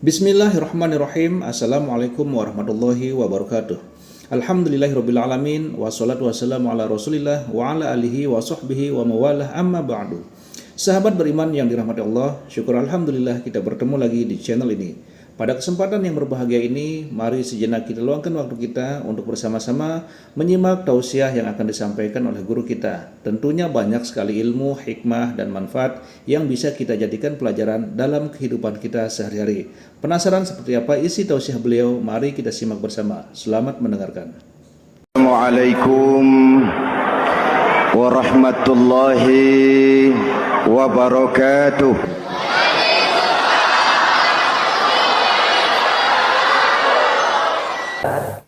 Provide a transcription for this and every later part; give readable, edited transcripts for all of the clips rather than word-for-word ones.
Bismillahirrahmanirrahim. Assalamualaikum warahmatullahi wabarakatuh. Alhamdulillahirrabbilalamin. Wassalatu wassalamu ala rasulillah wa ala alihi wa sahbihi wa mawalah amma ba'du. Sahabat beriman yang dirahmati Allah, syukur alhamdulillah kita bertemu lagi di channel ini. Pada kesempatan yang berbahagia ini, mari sejenak kita luangkan waktu kita untuk bersama-sama menyimak tausiah yang akan disampaikan oleh guru kita. Tentunya banyak sekali ilmu, hikmah, dan manfaat yang bisa kita jadikan pelajaran dalam kehidupan kita sehari-hari. Penasaran seperti apa isi tausiah beliau? Mari kita simak bersama. Selamat mendengarkan. Assalamualaikum warahmatullahi wabarakatuh.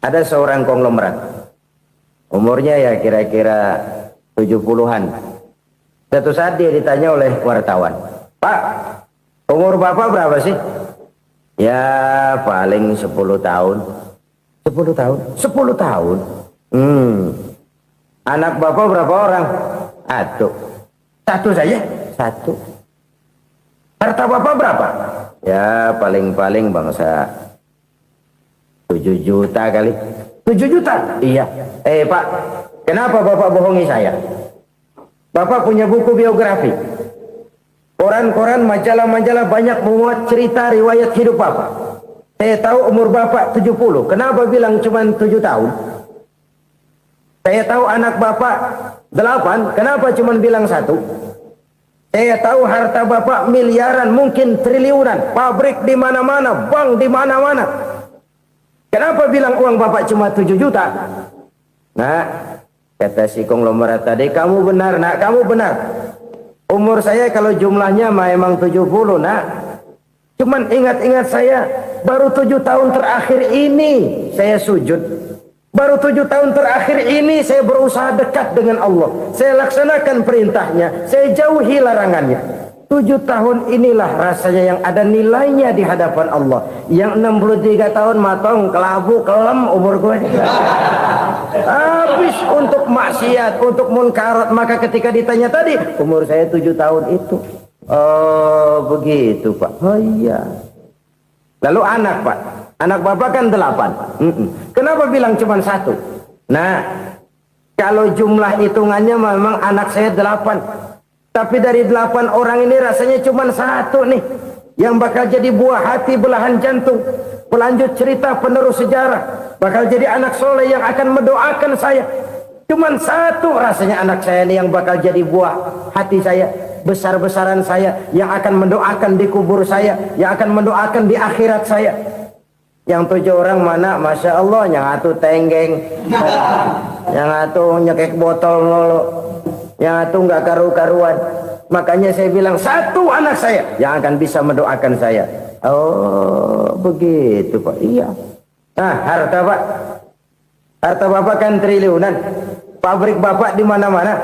Ada seorang konglomerat, umurnya ya kira-kira 70-an. Suatu saat dia ditanya oleh wartawan, "Pak, umur Bapak berapa sih?" "Ya paling 10 tahun." 10 tahun? 10 tahun? Anak Bapak berapa orang? Satu. Satu saja? Satu. Harta Bapak berapa? Ya paling-paling bangsa 7 juta kali. 7 juta? Iya. Pak, kenapa Bapak bohongi saya? Bapak punya buku biografi. Koran-koran, majalah-majalah banyak memuat cerita riwayat hidup Bapak. Saya tahu umur Bapak 70. Kenapa bilang cuma 7 tahun? Saya tahu anak Bapak 8. Kenapa cuma bilang 1? Saya tahu harta Bapak miliaran, mungkin triliunan. Pabrik di mana-mana, bank di mana-mana. Kenapa bilang uang Bapak cuma 7 juta? Nah, kata si konglomerat tadi, "Kamu benar, nak, kamu benar. Umur saya kalau jumlahnya memang 70, nak. Cuman ingat-ingat saya, baru 7 tahun terakhir ini saya sujud. Baru 7 tahun terakhir ini saya berusaha dekat dengan Allah. Saya laksanakan perintahnya, saya jauhi larangannya. 7 tahun inilah rasanya yang ada nilainya di hadapan Allah. Yang 63 tahun matong, kelabu, kelem umur gue. Habis untuk maksiat, untuk munkarat. Maka ketika ditanya tadi, umur saya 7 tahun itu. Oh begitu Pak. Oh iya. Lalu anak Pak, anak Bapak kan 8. Kenapa bilang cuma 1? Nah, kalau jumlah hitungannya memang anak saya 8. Tapi dari 8 orang ini rasanya cuma 1 nih yang bakal jadi buah hati, belahan jantung, pelanjut cerita, penerus sejarah, bakal jadi anak soleh yang akan mendoakan saya. Cuma 1 rasanya anak saya ini yang bakal jadi buah hati saya, besar-besaran saya, yang akan mendoakan di kubur saya, yang akan mendoakan di akhirat saya. Yang 7 orang mana, Masya Allah, yang satu tenggeng, yang satu nyekek botol mulu, yang itu nggak karu-karuan. Makanya saya bilang 1 anak saya yang akan bisa mendoakan saya. Oh begitu Pak. Iya. Nah, harta Pak, harta Bapak kan triliunan. Pabrik Bapak di mana-mana.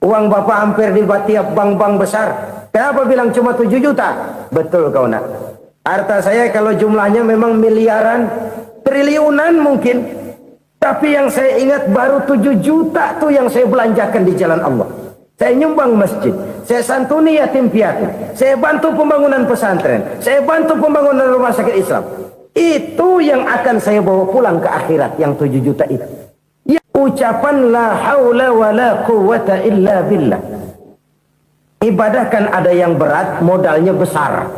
Uang Bapak hampir di tiap bank-bank besar. Kenapa bilang cuma 7 juta? Betul kau nak. Harta saya kalau jumlahnya memang miliaran, triliunan mungkin. Tapi yang saya ingat baru 7 juta tuh yang saya belanjakan di jalan Allah. Saya nyumbang masjid, saya santuni yatim piatu, saya bantu pembangunan pesantren, saya bantu pembangunan rumah sakit Islam. Itu yang akan saya bawa pulang ke akhirat, yang 7 juta itu. Ya, ucapan la haula wa la quwwata illa billah. Ibadah kan ada yang berat, modalnya besar.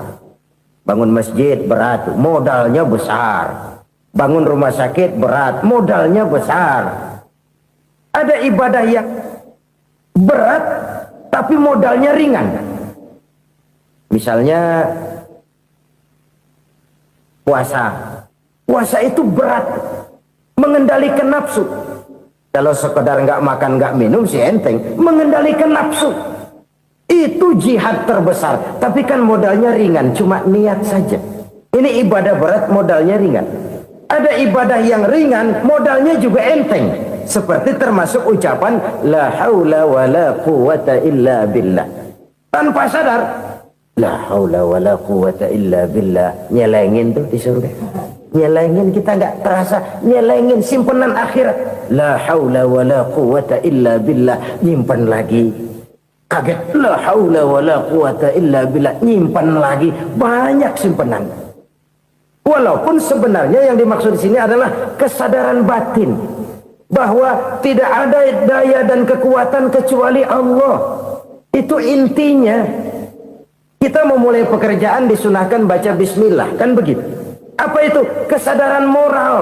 Bangun masjid berat, modalnya besar. Bangun rumah sakit berat, modalnya besar. Ada ibadah yang berat tapi modalnya ringan. Misalnya puasa. Puasa itu berat, mengendalikan nafsu. Kalau sekedar nggak makan nggak minum sih enteng. Mengendalikan nafsu itu jihad terbesar. Tapi kan modalnya ringan, cuma niat saja. Ini ibadah berat, modalnya ringan. Ada ibadah yang ringan, modalnya juga enteng. Seperti termasuk ucapan la haula wa la quwwata illa billah. Tanpa sadar, la haula wa la quwwata illa billah. Nyelengin tuh di surga. Nyelengin, kita nggak terasa. Nyelengin simpenan akhirat. La haula wa la quwwata illa billah. Nyimpan lagi. Kaget, la haula wa la quwwata illa billah. Nyimpan lagi. Banyak simpenan. Walaupun sebenarnya yang dimaksud di sini adalah kesadaran batin bahwa tidak ada daya dan kekuatan kecuali Allah. Itu intinya. Kita memulai pekerjaan disunahkan baca bismillah, kan begitu? Apa itu? Kesadaran moral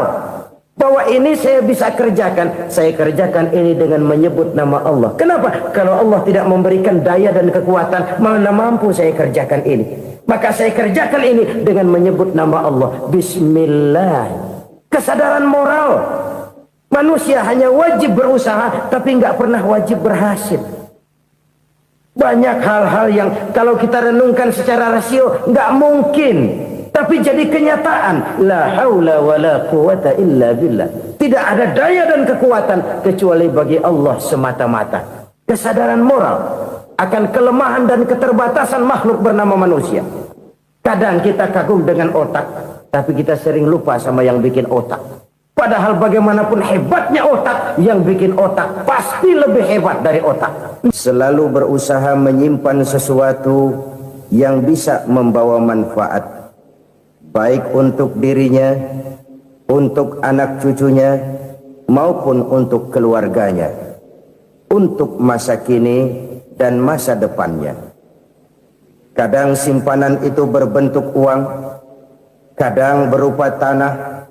bahwa ini saya bisa kerjakan. Saya kerjakan ini dengan menyebut nama Allah. Kenapa? Kalau Allah tidak memberikan daya dan kekuatan, mana mampu saya kerjakan ini. Maka saya kerjakan ini dengan menyebut nama Allah. Bismillah. Kesadaran moral. Manusia hanya wajib berusaha, tapi nggak pernah wajib berhasil. Banyak hal-hal yang kalau kita renungkan secara rasio nggak mungkin, tapi jadi kenyataan. La haula wala quwata illa billah. Tidak ada daya dan kekuatan kecuali bagi Allah semata-mata. Kesadaran moral akan kelemahan dan keterbatasan makhluk bernama manusia. Kadang kita kagum dengan otak, tapi kita sering lupa sama yang bikin otak. Padahal bagaimanapun hebatnya otak, yang bikin otak pasti lebih hebat dari otak. Selalu berusaha menyimpan sesuatu yang bisa membawa manfaat, baik untuk dirinya, untuk anak cucunya, maupun untuk keluarganya, untuk masa kini dan masa depannya. Kadang simpanan itu berbentuk uang, kadang berupa tanah,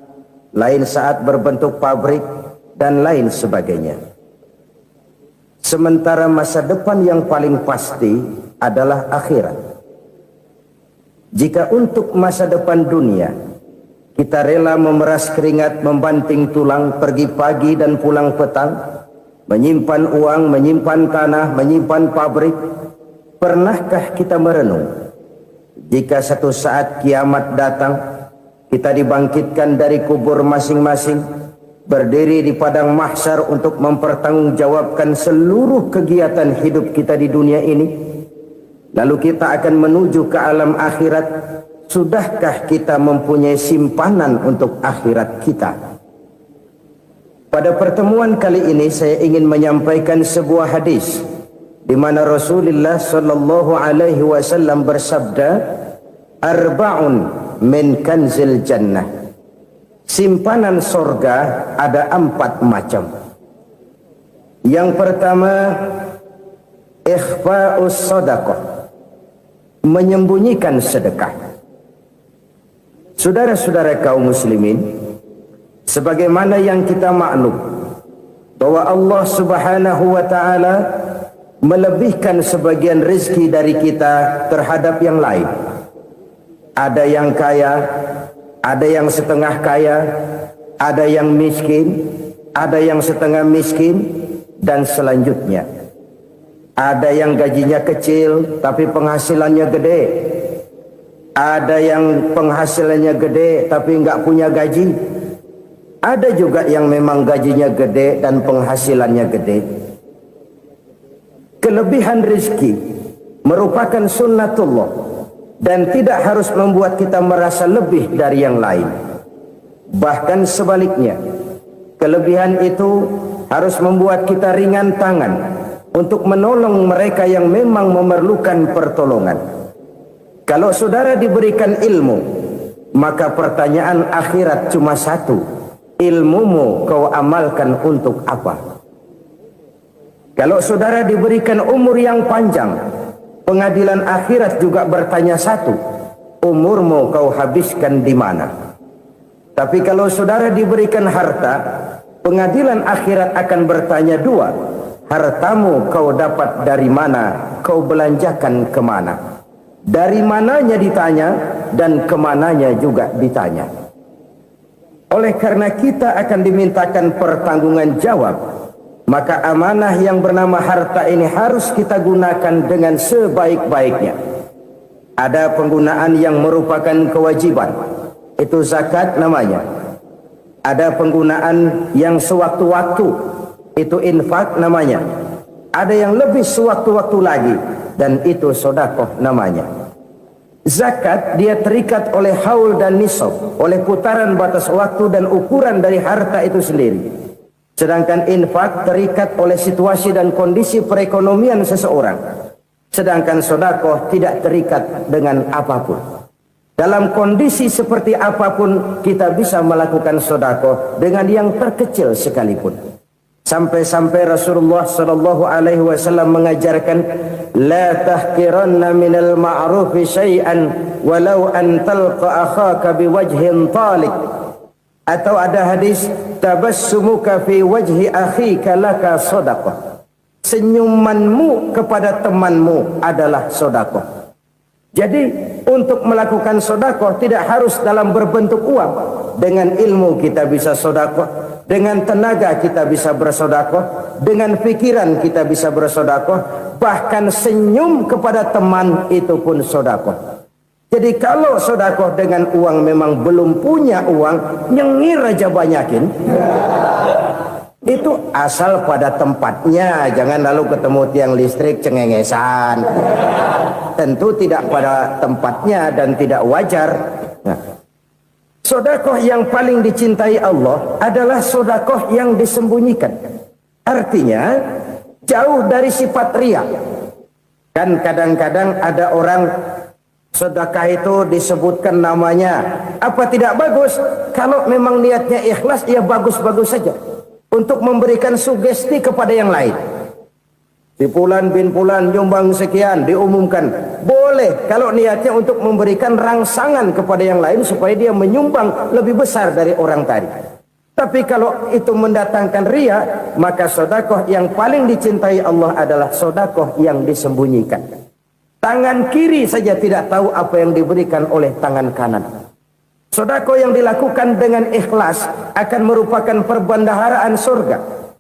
lain saat berbentuk pabrik, dan lain sebagainya. Sementara masa depan yang paling pasti adalah akhirat. Jika untuk masa depan dunia kita rela memeras keringat, membanting tulang, pergi pagi dan pulang petang, menyimpan uang, menyimpan tanah, menyimpan pabrik, pernahkah kita merenung jika satu saat kiamat datang, kita dibangkitkan dari kubur masing-masing, berdiri di padang mahsyar untuk mempertanggungjawabkan seluruh kegiatan hidup kita di dunia ini. Lalu kita akan menuju ke alam akhirat. Sudahkah kita mempunyai simpanan untuk akhirat kita? Pada pertemuan kali ini saya ingin menyampaikan sebuah hadis di mana Rasulullah sallallahu alaihi wasallam bersabda, "Arba'un min kanzil jannah." Simpanan sorga ada 4 macam. Yang pertama, ikhfa'us sadaqah, menyembunyikan sedekah. Saudara-saudara kaum muslimin, sebagaimana yang kita maklum bahwa Allah Subhanahu wa taala melebihkan sebagian rezeki dari kita terhadap yang lain. Ada yang kaya, ada yang setengah kaya, ada yang miskin, ada yang setengah miskin, dan selanjutnya. Ada yang gajinya kecil tapi penghasilannya gede. Ada yang penghasilannya gede tapi nggak punya gaji. Ada juga yang memang gajinya gede dan penghasilannya gede. Kelebihan rezeki merupakan sunnatullah dan tidak harus membuat kita merasa lebih dari yang lain. Bahkan sebaliknya, kelebihan itu harus membuat kita ringan tangan untuk menolong mereka yang memang memerlukan pertolongan. Kalau saudara diberikan ilmu, maka pertanyaan akhirat cuma satu: ilmumu kau amalkan untuk apa? Kalau saudara diberikan umur yang panjang, pengadilan akhirat juga bertanya satu: umurmu kau habiskan di mana? Tapi kalau saudara diberikan harta, pengadilan akhirat akan bertanya 2: hartamu kau dapat dari mana? Kau belanjakan kemana? Dari mananya ditanya, dan kemananya juga ditanya. Oleh karena kita akan dimintakan pertanggungan jawab, maka amanah yang bernama harta ini harus kita gunakan dengan sebaik-baiknya. Ada penggunaan yang merupakan kewajiban, itu zakat namanya. Ada penggunaan yang sewaktu-waktu, itu infak namanya. Ada yang lebih sewaktu-waktu lagi, dan itu sedekah namanya. Zakat dia terikat oleh haul dan nisab, oleh putaran batas waktu dan ukuran dari harta itu sendiri. Sedangkan infak terikat oleh situasi dan kondisi perekonomian seseorang. Sedangkan sedekah tidak terikat dengan apapun. Dalam kondisi seperti apapun kita bisa melakukan sedekah dengan yang terkecil sekalipun. Sampai-sampai Rasulullah sallallahu alaihi wasallam mengajarkan, la tahqiranna minal ma'rufi syai'an walau an talqa akhaka biwajhin talik. Atau ada hadis, tabassumuka fi wajhi akhika laka sedekah. Senyumanmu kepada temanmu adalah sedekah. Jadi untuk melakukan sedekah tidak harus dalam berbentuk uang. Dengan ilmu kita bisa sedekah, dengan tenaga kita bisa bersedekah, dengan pikiran kita bisa bersedekah, bahkan senyum kepada teman itu pun sedekah. Jadi kalau sedekah dengan uang memang belum punya uang, nyengir aja banyakin. Itu asal pada tempatnya, jangan lalu ketemu tiang listrik cengengesan. Tentu tidak pada tempatnya dan tidak wajar. Nah, sedekah yang paling dicintai Allah adalah sedekah yang disembunyikan. Artinya jauh dari sifat riya. Kan kadang-kadang ada orang sedekah itu disebutkan namanya. Apa tidak bagus? Kalau memang niatnya ikhlas, ya bagus-bagus saja. Untuk memberikan sugesti kepada yang lain. Si Fulan bin Fulan nyumbang sekian, diumumkan. Boleh kalau niatnya untuk memberikan rangsangan kepada yang lain supaya dia menyumbang lebih besar dari orang tadi. Tapi kalau itu mendatangkan riya, maka sedekah yang paling dicintai Allah adalah sedekah yang disembunyikan. Tangan kiri saja tidak tahu apa yang diberikan oleh tangan kanan. Sedekah yang dilakukan dengan ikhlas akan merupakan perbendaharaan surga,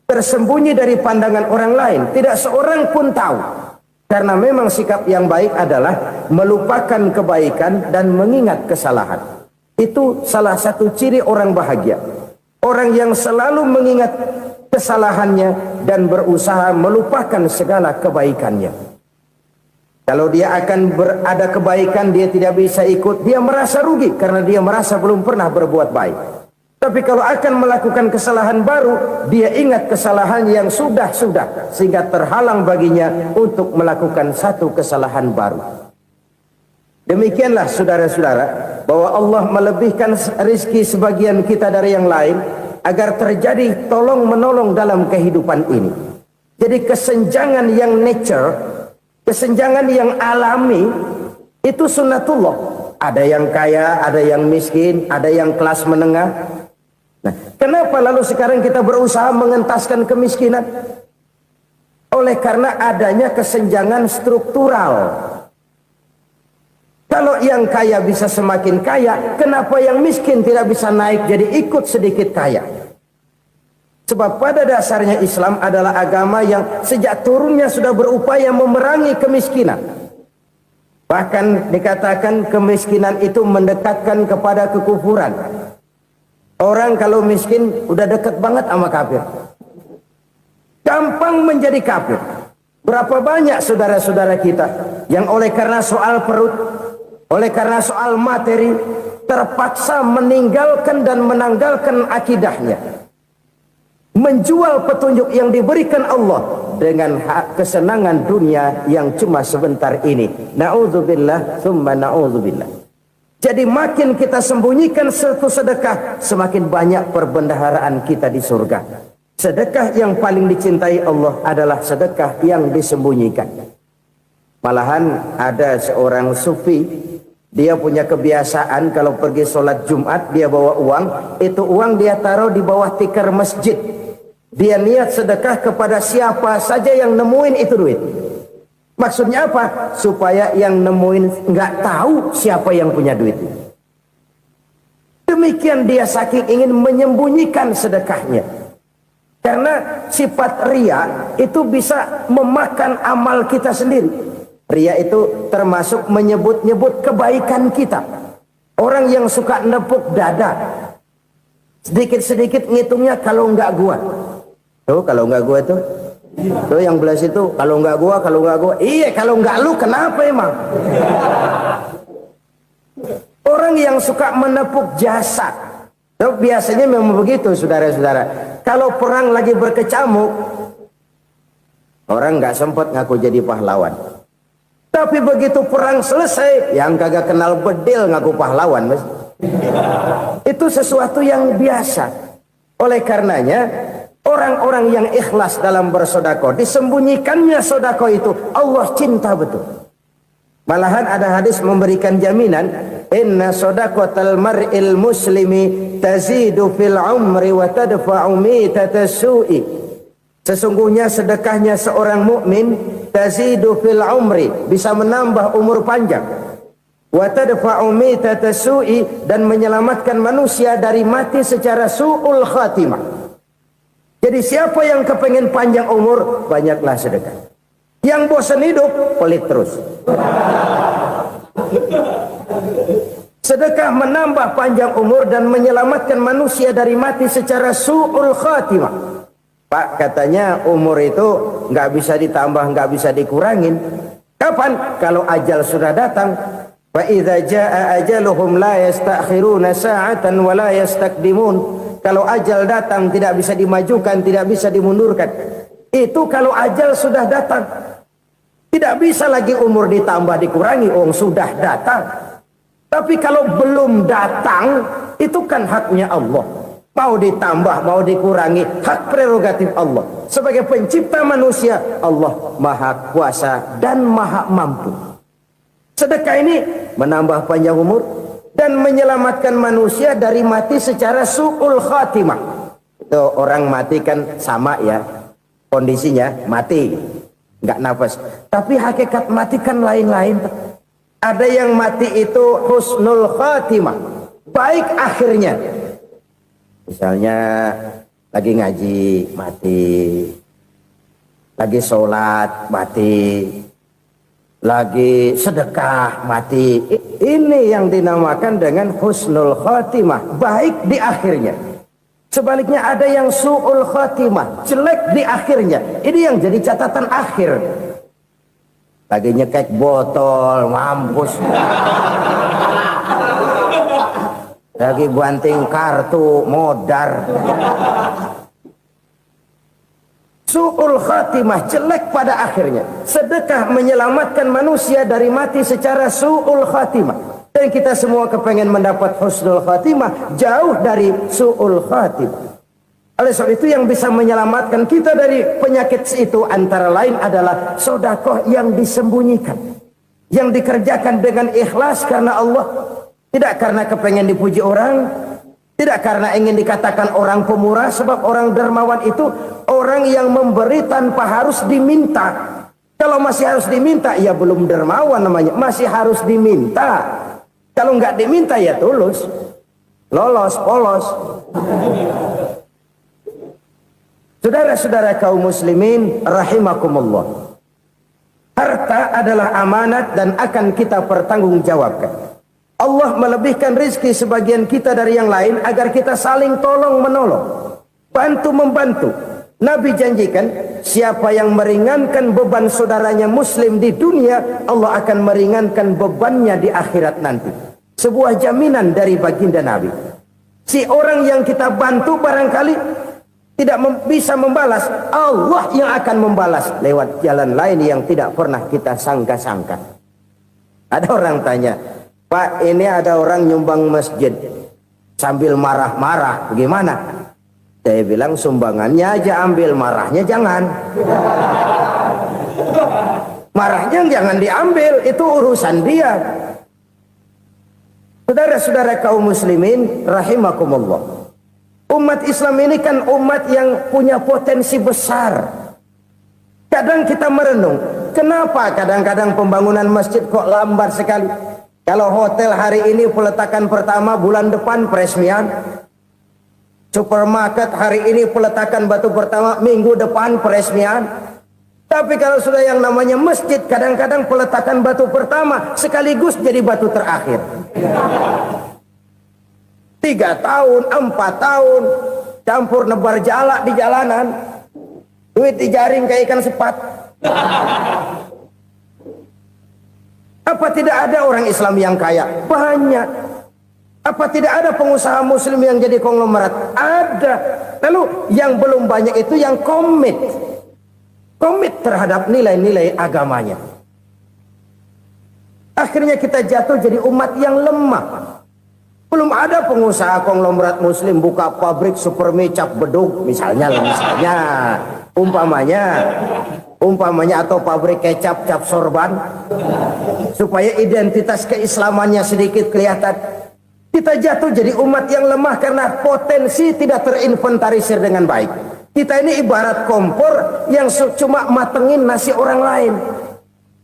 tersembunyi dari pandangan orang lain, tidak seorang pun tahu. Karena memang sikap yang baik adalah melupakan kebaikan dan mengingat kesalahan. Itu salah satu ciri orang bahagia. Orang yang selalu mengingat kesalahannya dan berusaha melupakan segala kebaikannya. Kalau dia akan berada kebaikan, dia tidak bisa ikut, dia merasa rugi karena dia merasa belum pernah berbuat baik. Tapi kalau akan melakukan kesalahan baru, dia ingat kesalahan yang sudah-sudah, sehingga terhalang baginya untuk melakukan satu kesalahan baru. Demikianlah saudara-saudara, bahwa Allah melebihkan rizki sebagian kita dari yang lain, agar terjadi tolong-menolong dalam kehidupan ini. Jadi kesenjangan yang nature, kesenjangan yang alami itu sunnatullah. Ada yang kaya, ada yang miskin, ada yang kelas menengah. Nah, kenapa lalu sekarang kita berusaha mengentaskan kemiskinan? Oleh karena adanya kesenjangan struktural. Kalau yang kaya bisa semakin kaya, kenapa yang miskin tidak bisa naik jadi ikut sedikit kaya? Sebab pada dasarnya Islam adalah agama yang sejak turunnya sudah berupaya memerangi kemiskinan. Bahkan dikatakan kemiskinan itu mendekatkan kepada kekufuran. Orang kalau miskin udah dekat banget sama kafir. Gampang menjadi kafir. Berapa banyak saudara-saudara kita yang oleh karena soal perut, oleh karena soal materi, terpaksa meninggalkan dan menanggalkan akidahnya. Menjual petunjuk yang diberikan Allah dengan hak kesenangan dunia yang cuma sebentar ini. Na'udzubillah, thumma na'udzubillah. Jadi makin kita sembunyikan satu sedekah, semakin banyak perbendaharaan kita di surga. Sedekah yang paling dicintai Allah adalah sedekah yang disembunyikan. Malahan ada seorang sufi, dia punya kebiasaan kalau pergi sholat Jumat dia bawa uang, itu uang dia taruh di bawah tikar masjid. Dia niat sedekah kepada siapa saja yang nemuin itu duit. Maksudnya apa? Supaya yang nemuin nggak tahu siapa yang punya duit. Demikian dia saking ingin menyembunyikan sedekahnya. Karena sifat riya itu bisa memakan amal kita sendiri. Riya itu termasuk menyebut-nyebut kebaikan kita. Orang yang suka nepuk dada, sedikit-sedikit ngitungnya kalau nggak gua. Tuh kalau nggak gua tuh yang belah situ kalau nggak gua. Iya kalau nggak lu kenapa emang? Orang yang suka menepuk jasad, tuh biasanya memang begitu saudara-saudara. Kalau perang lagi berkecamuk, orang nggak sempat ngaku jadi pahlawan. Tapi begitu perang selesai, yang kagak kenal bedil ngaku pahlawan, Mas. Itu sesuatu yang biasa. Oleh karenanya, orang-orang yang ikhlas dalam bersedekah, disembunyikannya sedekah itu Allah cinta betul. Malahan ada hadis memberikan jaminan, inna sadaqatal mar'il muslimi tazidu fil umri wa tadfa'u mitatas su'i. Sesungguhnya sedekahnya seorang mukmin tazidu fil umri, bisa menambah umur panjang, wa tadfa'u mitatas su'i, dan menyelamatkan manusia dari mati secara su'ul khatimah. Jadi siapa yang kepengen panjang umur, banyaklah sedekah. Yang bosan hidup, pelit terus. Sedekah menambah panjang umur dan menyelamatkan manusia dari mati secara su'ul khatimah. Pak, katanya umur itu nggak bisa ditambah, nggak bisa dikurangin. Kapan? Kalau ajal sudah datang. Fa idza jaa ajaluhum la yastakhiruna sa'atan wa la yastaqdimun. Kalau ajal datang tidak bisa dimajukan, tidak bisa dimundurkan. Itu kalau ajal sudah datang. Tidak bisa lagi umur ditambah dikurangi, sudah datang. Tapi kalau belum datang, itu kan haknya Allah. Mau ditambah, mau dikurangi, hak prerogatif Allah. Sebagai pencipta manusia, Allah maha kuasa dan maha mampu. Sedekah ini menambah panjang umur dan menyelamatkan manusia dari mati secara su'ul khatimah. Itu orang mati kan sama ya, kondisinya mati, nggak nafas. Tapi hakikat mati kan lain-lain. Ada yang mati itu husnul khatimah, baik akhirnya. Misalnya lagi ngaji mati, lagi sholat mati, lagi sedekah mati. Ini yang dinamakan dengan husnul khatimah, baik di akhirnya. Sebaliknya ada yang su'ul khatimah, jelek di akhirnya. Ini yang jadi catatan akhir. Lagi nyekek botol, mampus. Lagi banting kartu, modar. Su'ul khatimah, jelek pada akhirnya. Sedekah menyelamatkan manusia dari mati secara su'ul khatimah. Dan kita semua kepengen mendapat husnul khatimah, jauh dari su'ul khatimah. Oleh sebab itu yang bisa menyelamatkan kita dari penyakit itu antara lain adalah sedekah yang disembunyikan, yang dikerjakan dengan ikhlas karena Allah. Tidak karena kepengen dipuji orang, tidak karena ingin dikatakan orang pemurah, sebab orang dermawan itu orang yang memberi tanpa harus diminta. Kalau masih harus diminta, ya belum dermawan namanya, masih harus diminta. Kalau nggak diminta ya tulus, lolos, polos. Saudara-saudara kaum muslimin rahimakumullah. Harta adalah amanat dan akan kita pertanggungjawabkan. Allah melebihkan rizki sebagian kita dari yang lain agar kita saling tolong menolong, bantu membantu. Nabi janjikan, siapa yang meringankan beban saudaranya muslim di dunia, Allah akan meringankan bebannya di akhirat nanti. Sebuah jaminan dari baginda Nabi. Si orang yang kita bantu barangkali tidak bisa membalas, Allah yang akan membalas lewat jalan lain yang tidak pernah kita sangka-sangka. Ada orang tanya, Pak, ini ada orang nyumbang masjid sambil marah-marah, bagaimana? Saya bilang sumbangannya aja ambil, marahnya jangan. Marahnya jangan diambil, itu urusan dia. Saudara-saudara kaum muslimin rahimakumullah. Umat Islam ini kan umat yang punya potensi besar. Kadang kita merenung, kenapa kadang-kadang pembangunan masjid kok lambat sekali? Kalau hotel hari ini peletakan pertama, bulan depan peresmian. Supermarket hari ini peletakan batu pertama, minggu depan peresmian. Tapi kalau sudah yang namanya masjid, kadang-kadang peletakan batu pertama sekaligus jadi batu terakhir. 3 tahun, 4 tahun, campur nebar jalak di jalanan, duit dijaring kayak ikan sepat. Apa tidak ada orang Islam yang kaya? Banyak. Apa tidak ada pengusaha muslim yang jadi konglomerat? Ada. Lalu yang belum banyak itu yang komit terhadap nilai-nilai agamanya. Akhirnya kita jatuh jadi umat yang lemah. Belum ada pengusaha konglomerat muslim buka pabrik super mie cap bedug misalnya umpamanya atau pabrik kecap cap sorban supaya identitas keislamannya sedikit kelihatan. Kita jatuh jadi umat yang lemah karena potensi tidak terinventarisir dengan baik. Kita ini ibarat kompor yang cuma matengin nasi orang lain.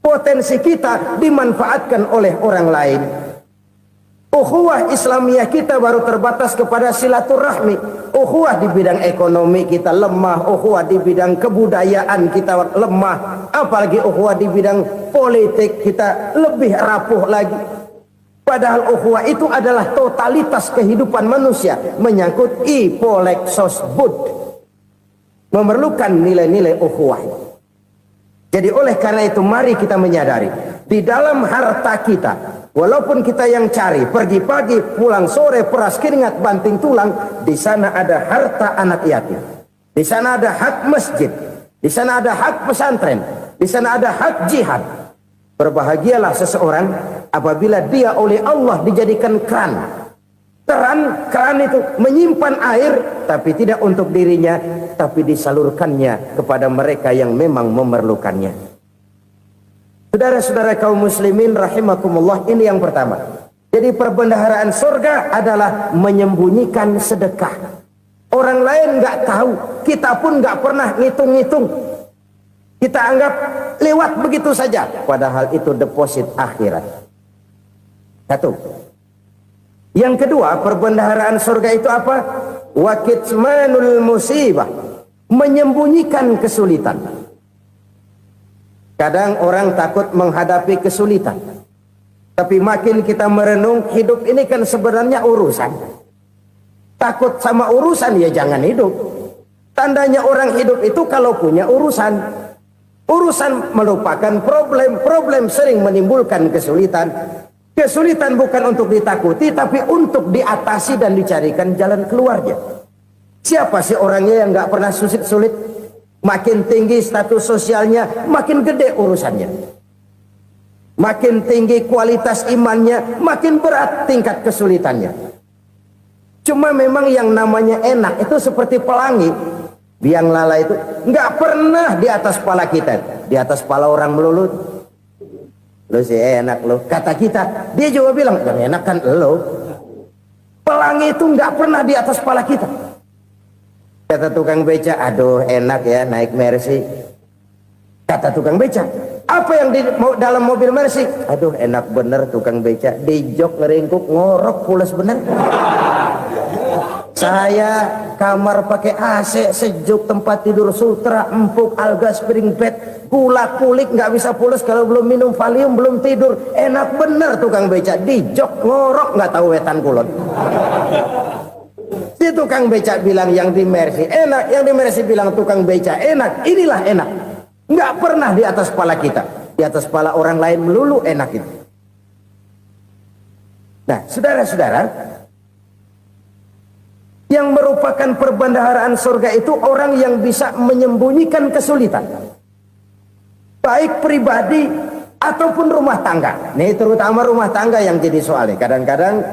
Potensi kita dimanfaatkan oleh orang lain. Ukhuwah Islamiyah kita baru terbatas kepada silaturahmi. Ukhuwah di bidang ekonomi kita lemah, ukhuwah di bidang kebudayaan kita lemah, apalagi ukhuwah di bidang politik kita lebih rapuh lagi. Padahal ukhuwah itu adalah totalitas kehidupan manusia, menyangkut ipolek sosbud, memerlukan nilai-nilai ukhuwah. Jadi oleh karena itu mari kita menyadari di dalam harta kita, walaupun kita yang cari, pergi pagi, pulang sore, peras keringat, banting tulang, di sana ada harta anak yatim. Di sana ada hak masjid. Di sana ada hak pesantren. Di sana ada hak jihad. Berbahagialah seseorang apabila dia oleh Allah dijadikan keran. Keran itu menyimpan air, tapi tidak untuk dirinya, tapi disalurkannya kepada mereka yang memang memerlukannya. Saudara-saudara kaum muslimin rahimakumullah, ini yang pertama. Jadi perbendaharaan surga adalah menyembunyikan sedekah. Orang lain nggak tahu, kita pun nggak pernah ngitung-ngitung. Kita anggap lewat begitu saja, padahal itu deposit akhirat. Satu. Yang kedua, perbendaharaan surga itu apa? Wa kitmanul musibah, menyembunyikan kesulitan. Kadang orang takut menghadapi kesulitan. Tapi makin kita merenung, hidup ini kan sebenarnya urusan. Takut sama urusan, ya jangan hidup. Tandanya orang hidup itu kalau punya urusan. Urusan merupakan problem. Problem sering menimbulkan kesulitan. Kesulitan bukan untuk ditakuti, tapi untuk diatasi dan dicarikan jalan keluarnya. Siapa sih orangnya yang gak pernah sulit-sulit? Makin tinggi status sosialnya, makin gede urusannya. Makin tinggi kualitas imannya, makin berat tingkat kesulitannya. Cuma memang yang namanya enak itu seperti pelangi. Biang lala itu nggak pernah di atas kepala kita, di atas kepala orang melulu. Lo sih enak lo, kata kita. Dia juga bilang yang enak kan lo. Pelangi itu nggak pernah di atas kepala kita. Kata tukang beca, aduh enak ya naik Mercy. Kata tukang beca, apa yang di dalam mobil Mercy? Aduh enak bener tukang beca, di jok ngeringkuk ngorok pules bener. Saya kamar pakai AC sejuk, tempat tidur sutra empuk, alga spring bed, kulak kulik nggak bisa pules kalau belum minum Valium, belum tidur. Enak bener tukang beca, di jok ngorok nggak tahu wetan kulon. Si tukang beca bilang yang di Mercy enak, yang di Mercy bilang tukang beca enak. Inilah enak, nggak pernah di atas kepala kita, di atas kepala orang lain melulu enak itu. Nah, saudara-saudara, yang merupakan perbendaharaan surga itu orang yang bisa menyembunyikan kesulitan, baik pribadi ataupun rumah tangga. Nih terutama rumah tangga yang jadi soalnya. Kadang-kadang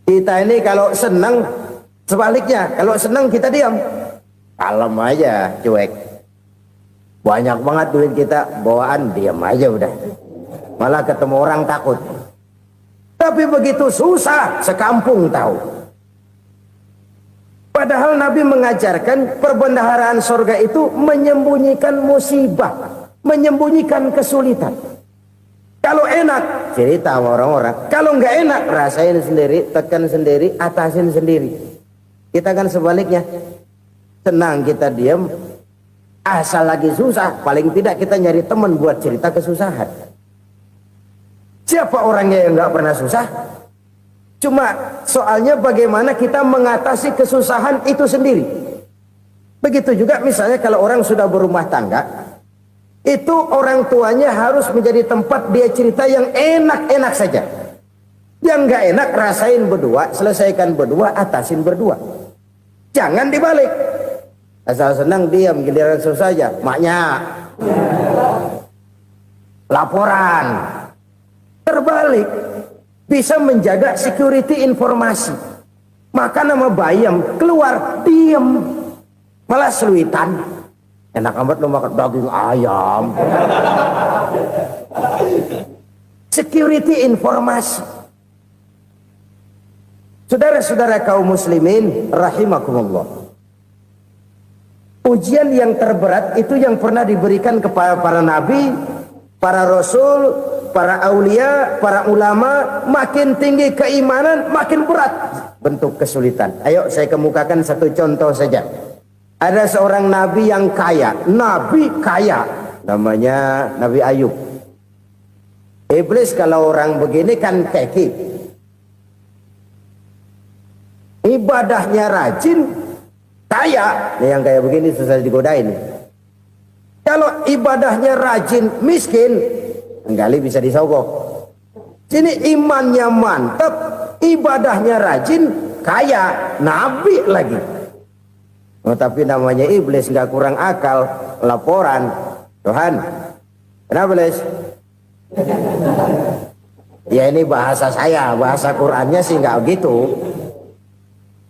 kita ini kalau senang, sebaliknya kalau senang kita diam, kalem aja, cuek. Banyak banget duit kita bawaan, diam aja udah. Malah ketemu orang takut. Tapi begitu susah, sekampung tahu. Padahal Nabi mengajarkan perbendaharaan surga itu menyembunyikan musibah, menyembunyikan kesulitan. Kalau enak, cerita sama orang-orang. Kalau nggak enak, rasain sendiri, tekan sendiri, atasin sendiri. Kita kan sebaliknya, senang kita diam, asal lagi susah, paling tidak kita nyari teman buat cerita kesusahan. Siapa orangnya yang nggak pernah susah? Cuma soalnya bagaimana kita mengatasi kesusahan itu sendiri. Begitu juga misalnya kalau orang sudah berumah tangga, itu orang tuanya harus menjadi tempat dia cerita yang enak-enak saja. Yang nggak enak rasain berdua, selesaikan berdua, atasin berdua. Jangan dibalik. Asal senang diam, giliran susah saja. Maknya laporan. Terbalik, bisa menjaga security informasi. Maka nama bayam keluar diem, malah seluitan. Enak amat lo makan daging ayam. Security informasi. Saudara-saudara kaum muslimin rahimakumullah. Ujian yang terberat itu yang pernah diberikan kepada para nabi, para rasul, para aulia, para ulama. Makin tinggi keimanan, makin berat bentuk kesulitan. Ayo saya kemukakan satu contoh saja. Ada seorang nabi yang kaya, nabi kaya, namanya Nabi Ayub. Iblis kalau orang begini kan keki, ibadahnya rajin, kaya. Nih yang kayak begini susah digodain. Kalau ibadahnya rajin, miskin, enggali bisa disogok. Sini imannya mantap, ibadahnya rajin, kaya, nabi lagi. Oh, tapi namanya iblis nggak kurang akal. Laporan, Tuhan, kenapa iblis? Ya ini bahasa saya, bahasa Qurannya sih nggak gitu.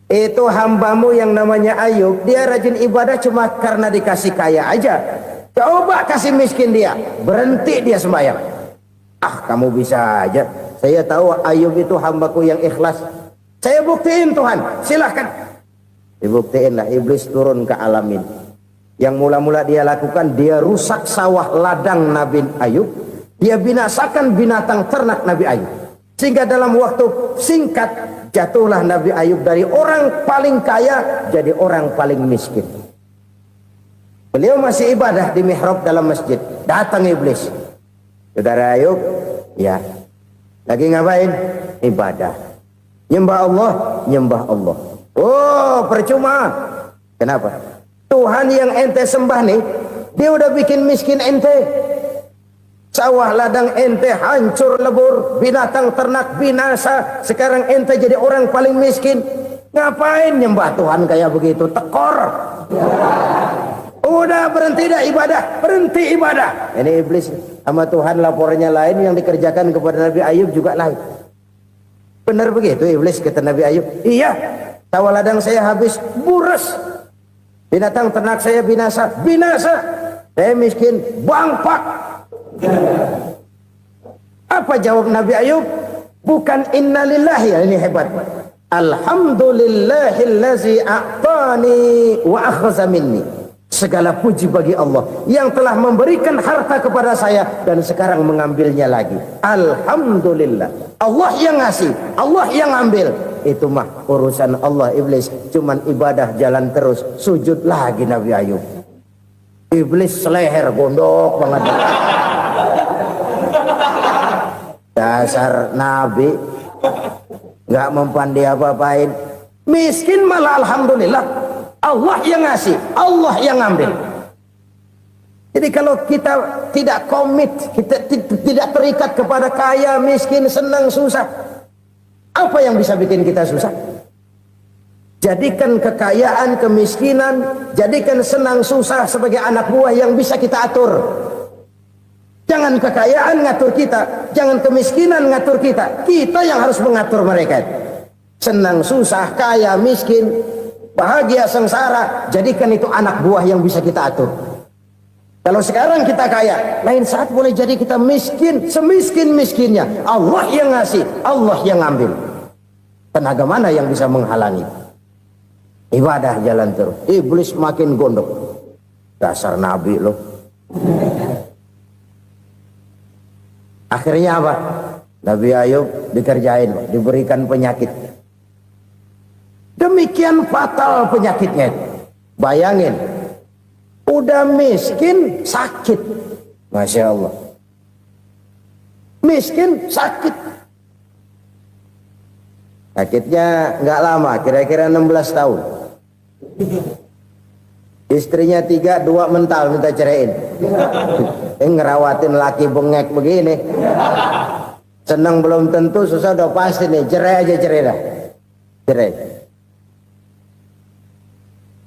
Itu hambamu yang namanya Ayub, dia rajin ibadah cuma karena dikasih kaya aja. Coba kasih miskin dia, berhenti dia sembahyang. Ah, kamu bisa aja. Saya tahu Ayub itu hambaku yang ikhlas. Saya buktiin Tuhan, silahkan. Dibuktiin lah, iblis turun ke alamin. Yang mula-mula dia lakukan, dia rusak sawah ladang Nabi Ayub. Dia binasakan binatang ternak Nabi Ayub. Sehingga dalam waktu singkat, jatuhlah Nabi Ayub dari orang paling kaya jadi orang paling miskin. Beliau masih ibadah di mihrab dalam masjid. Datang iblis. Saudara Ayub, ya, lagi ngapain? Ibadah. Nyembah Allah, nyembah Allah. Oh, percuma. Kenapa? Tuhan yang ente sembah nih, dia udah bikin miskin ente. Sawah ladang ente hancur lebur, binatang ternak binasa. Sekarang ente jadi orang paling miskin. Ngapain nyembah Tuhan kayak begitu? Tekor. Udah berhenti dah ibadah, berhenti ibadah. Ini iblis sama Tuhan laporannya lain, yang dikerjakan kepada Nabi Ayub juga lain. Benar begitu iblis kata Nabi Ayub? Iya. Sawah ladang saya habis, buras. Binatang ternak saya binasa, binasa. Saya miskin, bangpak. Apa jawab Nabi Ayub? Bukan innalillahi, ini hebat. Alhamdulillahillazi a'tani wa akhza minni. Segala puji bagi Allah yang telah memberikan harta kepada saya dan sekarang mengambilnya lagi. Alhamdulillah. Allah yang ngasih, Allah yang ambil. Itu mah urusan Allah. Iblis cuman ibadah jalan terus, sujud lagi Nabi Ayub. Iblis seleher gondok banget. Dasar Nabi nggak mempan dia apa-apain. Miskin malah alhamdulillah. Allah yang ngasih, Allah yang ambil. Jadi kalau kita tidak komit, kita tidak terikat kepada kaya, miskin, senang, susah, apa yang bisa bikin kita susah? Jadikan kekayaan, kemiskinan, jadikan senang, susah sebagai anak buah yang bisa kita atur. Jangan kekayaan ngatur kita, jangan kemiskinan ngatur kita. Kita yang harus mengatur mereka. Senang, susah, kaya, miskin, bahagia, sengsara, jadikan itu anak buah yang bisa kita atur. Kalau sekarang kita kaya, lain saat boleh jadi kita miskin, semiskin-miskinnya. Allah yang ngasih, Allah yang ngambil. Tenaga mana yang bisa menghalangi? Ibadah jalan terus. Iblis makin gondok. Dasar Nabi loh. Akhirnya apa? Nabi Ayub dikerjain, diberikan penyakit. Demikian fatal penyakitnya. Bayangin, udah miskin sakit. Masya Allah. Miskin sakit. Sakitnya nggak lama, kira-kira 16 tahun. Istrinya 3, 2 mental minta ceraiin. Ngerawatin laki bengek begini. Senang belum tentu, susah udah pasti nih. Cerai aja, cerai dah. Cerai.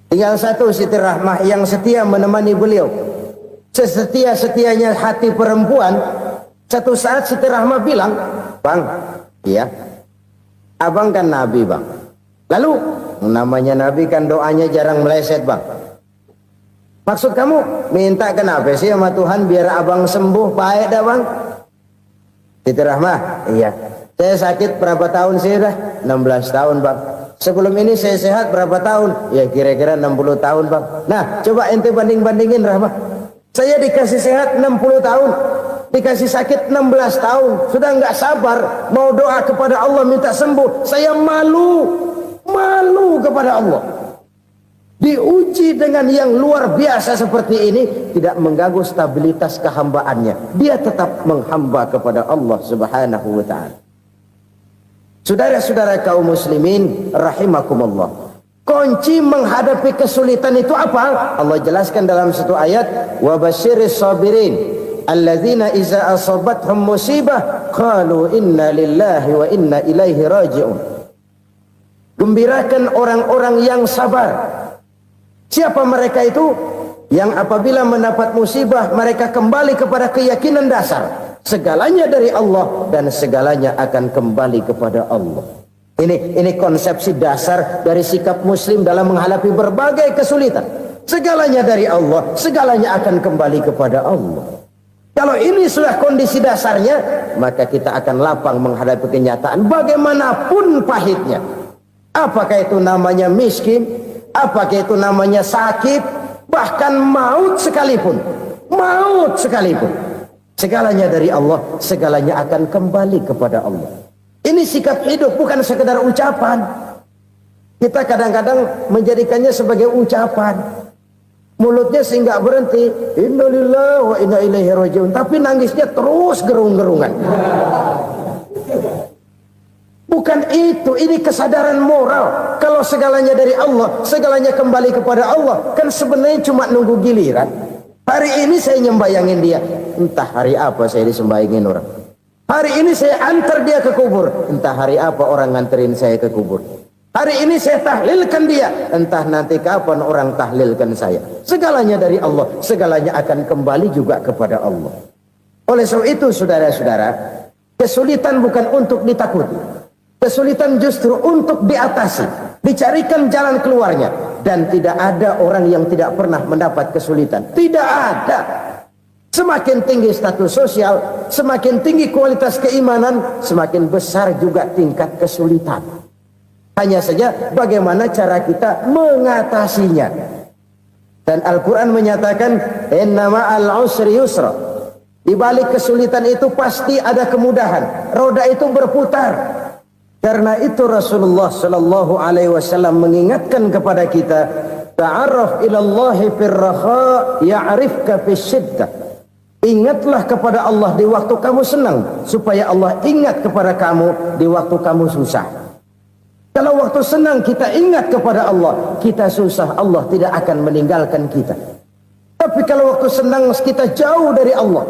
Tinggal satu Siti Rahmah yang setia menemani beliau. Sesetia-setianya hati perempuan Satu saat Siti Rahmah bilang, "Bang, iya, abang kan Nabi, Bang. Lalu, namanya Nabi kan doanya jarang meleset, Bang. Maksud kamu minta kenapa sih sama Tuhan biar abang sembuh baik dah, Bang?" Siti Rahmah, "Iya. Saya sakit berapa tahun sih dah? 16 tahun, Bang. Sebelum ini saya sehat berapa tahun? Ya kira-kira 60 tahun, Bang. Nah, coba ente banding-bandingin, Rahmah. Saya dikasih sehat 60 tahun, dikasih sakit 16 tahun. Sudah nggak sabar mau doa kepada Allah minta sembuh. Saya malu kepada Allah. Diuji dengan yang luar biasa seperti ini, tidak mengganggu stabilitas kehambaannya. Dia tetap menghamba kepada Allah Subhanahu wa ta'ala. Saudara-saudara kaum muslimin rahimakumullah, kunci menghadapi kesulitan itu apa? Allah jelaskan dalam satu ayat, wa basyiris sabirin alladzina iza asabathum musibah qalu inna lillahi wa inna ilaihi raji'un. Gembirakan orang-orang yang sabar. Siapa mereka itu? Yang apabila mendapat musibah mereka kembali kepada keyakinan dasar, segalanya dari Allah dan segalanya akan kembali kepada Allah. Ini konsepsi dasar dari sikap muslim dalam menghadapi berbagai kesulitan. Segalanya dari Allah, segalanya akan kembali kepada Allah. Kalau ini sudah kondisi dasarnya, maka kita akan lapang menghadapi kenyataan bagaimanapun pahitnya. Apakah itu namanya miskin, apakah itu namanya sakit, bahkan maut sekalipun. Segalanya dari Allah, segalanya akan kembali kepada Allah. Ini sikap hidup, bukan sekedar ucapan. Kita kadang-kadang menjadikannya sebagai ucapan. Mulutnya sih nggak berhenti, innalillahi wa inna ilaihi raji'un, tapi nangisnya terus gerung-gerungan. Bukan itu, ini kesadaran moral. Kalau segalanya dari Allah, segalanya kembali kepada Allah, kan sebenarnya cuma nunggu giliran. Hari ini saya nyembayangin dia, entah hari apa saya disembayangin orang. Hari ini saya antar dia ke kubur, entah hari apa orang nganterin saya ke kubur. Hari ini saya tahlilkan dia, entah nanti kapan orang tahlilkan saya. Segalanya dari Allah, segalanya akan kembali juga kepada Allah. Oleh sebab itu saudara-saudara, kesulitan bukan untuk ditakuti. Kesulitan justru untuk diatasi, dicarikan jalan keluarnya. Dan tidak ada orang yang tidak pernah mendapat kesulitan. Tidak ada. Semakin tinggi status sosial, semakin tinggi kualitas keimanan, semakin besar juga tingkat kesulitan. Hanya saja bagaimana cara kita mengatasinya. Dan Al-Quran menyatakan, inna ma'al usri yusra. Di balik kesulitan itu pasti ada kemudahan. Roda itu berputar. Karena itu Rasulullah sallallahu alaihi wasallam mengingatkan kepada kita, ta'arraf ila Allah fir raha ya'rifka fis syiddah. Ingatlah kepada Allah di waktu kamu senang, supaya Allah ingat kepada kamu di waktu kamu susah. Kalau waktu senang kita ingat kepada Allah, kita susah, Allah tidak akan meninggalkan kita. Tapi kalau waktu senang kita jauh dari Allah,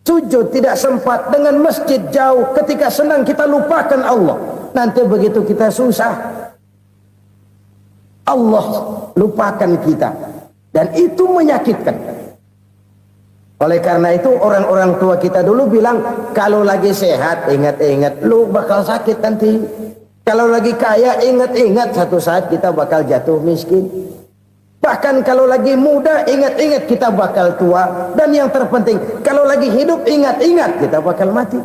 sujud tidak sempat, dengan masjid jauh, ketika senang kita lupakan Allah. Nanti begitu kita susah, Allah lupakan kita. Dan itu menyakitkan. Oleh karena itu orang-orang tua kita dulu bilang, kalau lagi sehat ingat-ingat lu bakal sakit nanti. Kalau lagi kaya ingat-ingat satu saat kita bakal jatuh miskin. Bahkan kalau lagi muda ingat-ingat kita bakal tua. Dan yang terpenting, kalau lagi hidup ingat-ingat kita bakal mati.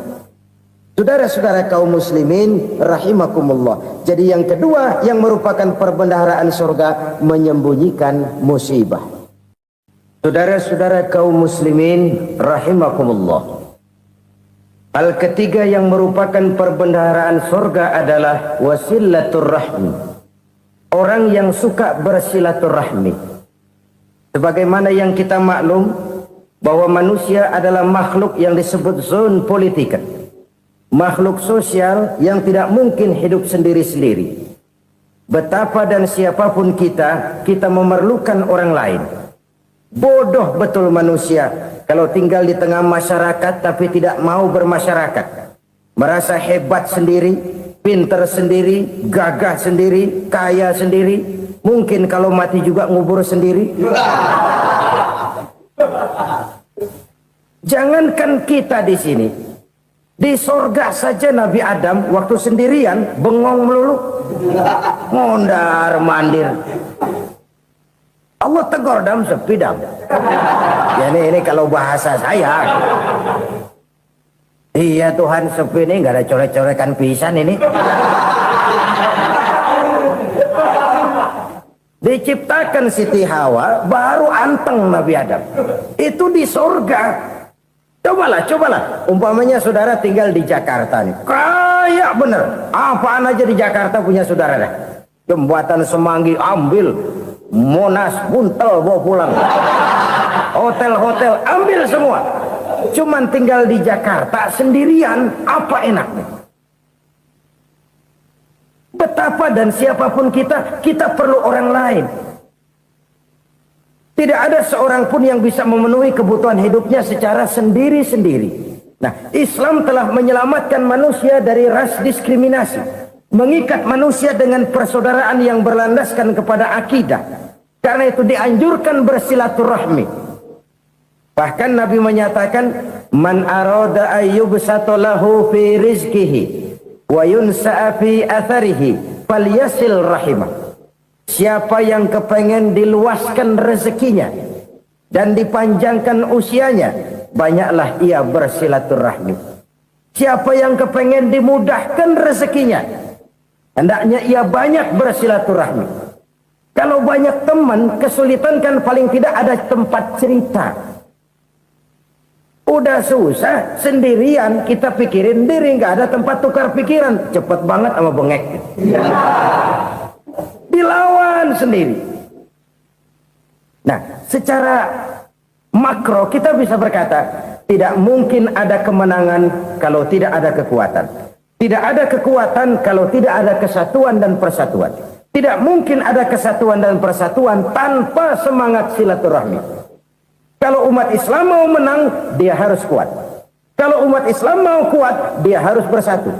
Saudara-saudara kaum muslimin rahimakumullah. Jadi yang kedua yang merupakan perbendaharaan surga, menyembunyikan musibah. Saudara-saudara kaum muslimin rahimakumullah. Hal ketiga yang merupakan perbendaharaan surga adalah wasilatur rahmi. Orang yang suka bersilaturahmi. Sebagaimana yang kita maklum bahwa manusia adalah makhluk yang disebut zon politika. Makhluk sosial yang tidak mungkin hidup sendiri-sendiri. Betapa dan siapapun kita memerlukan orang lain. Bodoh betul manusia kalau tinggal di tengah masyarakat tapi tidak mau bermasyarakat. Merasa hebat sendiri, pinter sendiri, gagah sendiri, kaya sendiri. Mungkin kalau mati juga ngubur sendiri. Jangankan kita di sini, di sorga saja Nabi Adam waktu sendirian bengong melulu, mondar mandir. Allah tegur dam sepi dam. Ya ini kalau bahasa saya. Iya Tuhan, sepi ini nggak ada coret-corekan pisan ini. Diciptakan Siti Hawa, baru anteng Nabi Adam. Itu di surga. Cobalah. Umpamanya saudara tinggal di Jakarta nih. Kayak bener. Apaan aja di Jakarta punya saudara dah. Jembatan Semanggi ambil. Monas, Buntel bawa pulang. Hotel-hotel ambil semua. Cuman tinggal di Jakarta sendirian, apa enaknya? Betapa dan siapapun kita perlu orang lain. Tidak ada seorang pun yang bisa memenuhi kebutuhan hidupnya secara sendiri-sendiri. Nah, Islam telah menyelamatkan manusia dari ras diskriminasi, mengikat manusia dengan persaudaraan yang berlandaskan kepada akidah. Karena itu dianjurkan bersilaturahmi. Bahkan Nabi menyatakan, man arada ayyubsata lahu fi rizqihi wa yunsa'a fi atharihi falyasil rahimah. Siapa yang kepengen diluaskan rezekinya dan dipanjangkan usianya, banyaklah ia bersilaturahmi. Siapa yang kepengen dimudahkan rezekinya, hendaknya ia banyak bersilaturahmi. Kalau banyak teman, kesulitan kan paling tidak ada tempat cerita. Udah susah sendirian, kita pikirin diri, nggak ada tempat tukar pikiran. Cepet banget sama bengek. Dilawan sendiri. Nah, secara makro kita bisa berkata, tidak mungkin ada kemenangan kalau tidak ada kekuatan. Tidak ada kekuatan kalau tidak ada kesatuan dan persatuan. Tidak mungkin ada kesatuan dan persatuan tanpa semangat silaturahmi. Kalau umat Islam mau menang, dia harus kuat. Kalau umat Islam mau kuat, dia harus bersatu.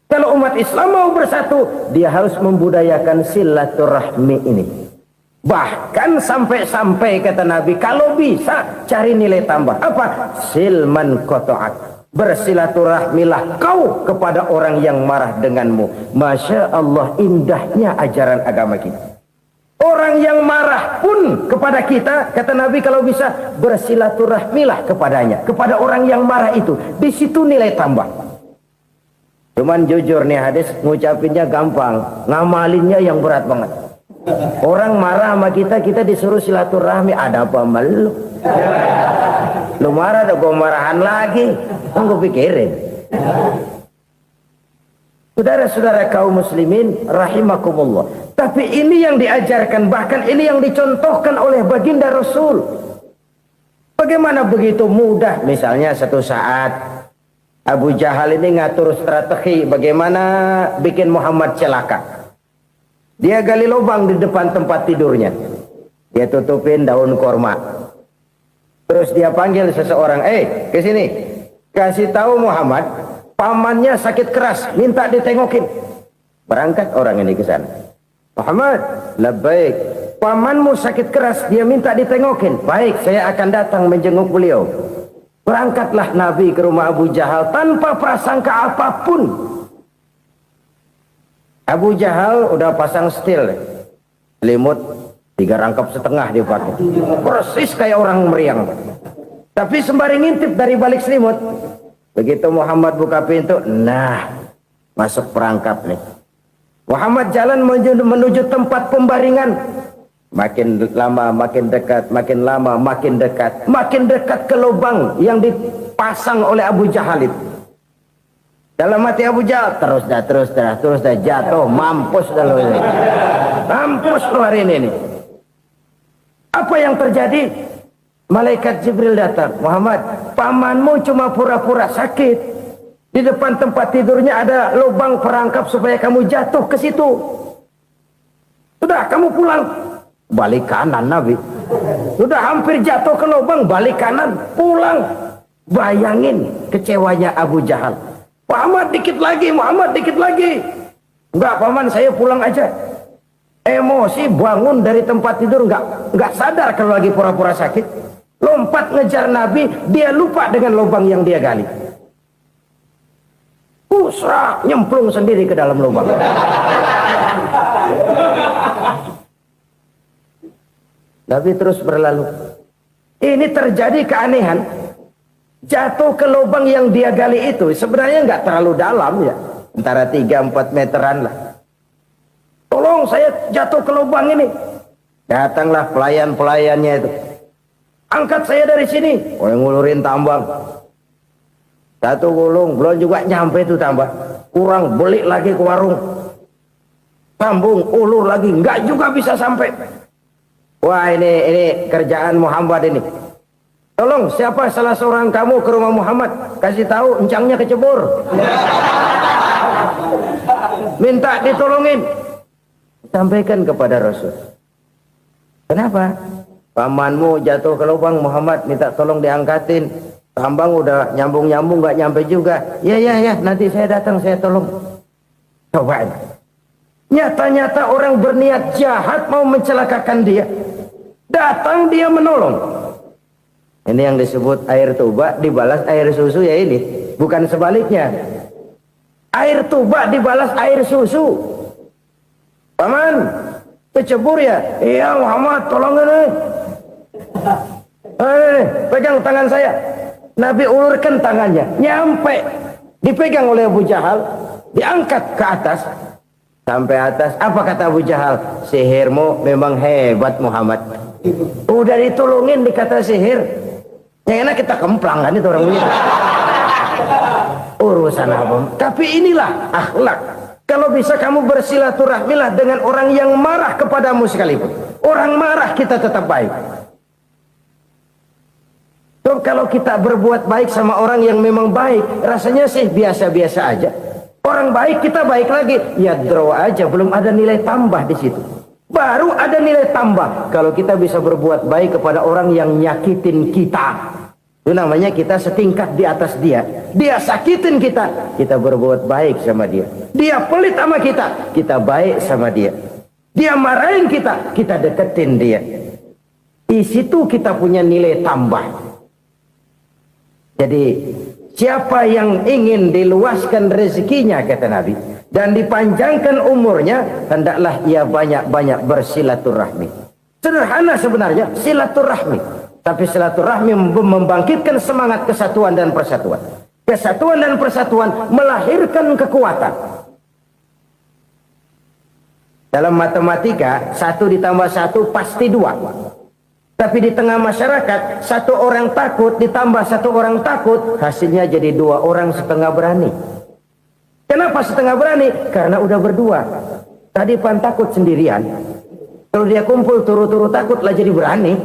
Kalau umat Islam mau bersatu, dia harus membudayakan silaturahmi ini. Bahkan sampai-sampai kata Nabi, kalau bisa cari nilai tambah. Apa? Silman qata'ak. Bersilaturahmilah kau kepada orang yang marah denganmu. Masya Allah, indahnya ajaran agama kita. Orang yang marah pun kepada kita, kata Nabi, kalau bisa bersilaturahmilah kepadanya, kepada orang yang marah itu. Di situ nilai tambah. Cuman jujur nih hadis, ngucapinnya gampang, ngamalinnya yang berat banget. Orang marah sama kita, kita disuruh silaturahmi, ada apa malu? Lu marah, ada gua marahan lagi, tunggu pikirin. Saudara-saudara kaum muslimin rahimakumullah. Tapi ini yang diajarkan, bahkan ini yang dicontohkan oleh baginda Rasul. Bagaimana begitu mudah, misalnya satu saat Abu Jahal ini ngatur strategi bagaimana bikin Muhammad celaka. Dia gali lubang di depan tempat tidurnya. Dia tutupin daun korma. Terus dia panggil seseorang, ke sini. Kasih tahu Muhammad, pamannya sakit keras, minta ditengokin. Berangkat orang ini ke sana. Muhammad, labbaik. Pamanmu sakit keras, dia minta ditengokin. Baik, saya akan datang menjenguk beliau. Berangkatlah Nabi ke rumah Abu Jahal tanpa prasangka apapun. Abu Jahal udah pasang setil, selimut 3 rangkap setengah dipakai. Persis kayak orang meriang. Tapi sembari ngintip dari balik selimut. Begitu Muhammad buka pintu, nah, masuk perangkap nih. Muhammad jalan menuju tempat pembaringan. Makin lama makin dekat, makin lama makin dekat. Makin dekat ke lubang yang dipasang oleh Abu Jahal itu. Dalam hati Abu Jahal, terus dah jatuh, mampus dah lo ini. Mampus lo hari ini. Apa yang terjadi? Malaikat Jibril datang. Muhammad, pamanmu cuma pura-pura sakit. Di depan tempat tidurnya ada lubang perangkap supaya kamu jatuh ke situ. Sudah, kamu pulang. Balik kanan Nabi. Sudah hampir jatuh ke lubang, balik kanan, pulang. Bayangin kecewanya Abu Jahal. Muhammad dikit lagi, Muhammad dikit lagi. Enggak, paman, saya pulang aja. Emosi bangun dari tempat tidur, enggak sadar kalau lagi pura-pura sakit. lompat ngejar Nabi, dia lupa dengan lubang yang dia gali. Pusrak, nyemplung sendiri ke dalam lubang. Nabi terus berlalu. Ini terjadi keanehan. Jatuh ke lubang yang dia gali itu sebenarnya nggak terlalu dalam ya, antara 3-4 meteran lah. Tolong saya jatuh ke lubang ini. Datanglah pelayan-pelayannya itu. Angkat saya dari sini. Oh, yang ngulurin tambang. Satu gulung, belum juga nyampe itu tambang. Kurang, beli lagi ke warung. Sambung, ulur lagi, nggak juga bisa sampai. Wah, ini kerjaan Muhammad ini. Tolong, siapa salah seorang kamu ke rumah Muhammad, kasih tahu encangnya kecebur. Minta ditolongin. Sampaikan kepada Rasul. Kenapa? Pamanmu jatuh ke lubang, Muhammad minta tolong diangkatin. Tambang udah nyambung-nyambung nggak nyampe juga. Ya, nanti saya datang, saya tolong. Coba. Nyata-nyata orang berniat jahat mau mencelakakan dia. Datang dia menolong. Ini yang disebut air tuba dibalas air susu ya ini. Bukan sebaliknya. Air tuba dibalas air susu. Paman, kecebur ya? Iya Muhammad, tolong ini. Pegang tangan saya. Nabi ulurkan tangannya. Nyampe. Dipegang oleh Abu Jahal. Diangkat ke atas. Sampai atas. Apa kata Abu Jahal? Sihirmu memang hebat Muhammad. Udah ditolongin dikata sihir. Yang enak kita kemplang kan itu orang begitu. Urusan apa? Tapi inilah akhlak. Kalau bisa kamu bersilaturahmilah dengan orang yang marah kepadamu sekalipun. Orang marah kita tetap baik. So, kalau kita berbuat baik sama orang yang memang baik, rasanya sih biasa-biasa aja. Orang baik kita baik lagi, ya draw aja, belum ada nilai tambah di situ. Baru ada nilai tambah kalau kita bisa berbuat baik kepada orang yang nyakitin kita. Itu namanya kita setingkat di atas dia. Dia sakitin kita, kita berbuat baik sama dia. Dia pelit sama kita, kita baik sama dia. Dia marahin kita, kita deketin dia. Di situ kita punya nilai tambah. Jadi siapa yang ingin diluaskan rezekinya kata Nabi dan dipanjangkan umurnya, hendaklah ia banyak-banyak bersilaturahmi. Sederhana sebenarnya silaturahmi. Tapi silaturahmi membangkitkan semangat kesatuan dan persatuan. Kesatuan dan persatuan melahirkan kekuatan. Dalam matematika, 1 ditambah 1 pasti 2. Tapi di tengah masyarakat, 1 orang takut ditambah 1 orang takut, hasilnya jadi 2 orang setengah berani. Kenapa setengah berani? Karena udah berdua. Tadi pan takut sendirian. Kalau dia kumpul turu-turu takut lah jadi berani.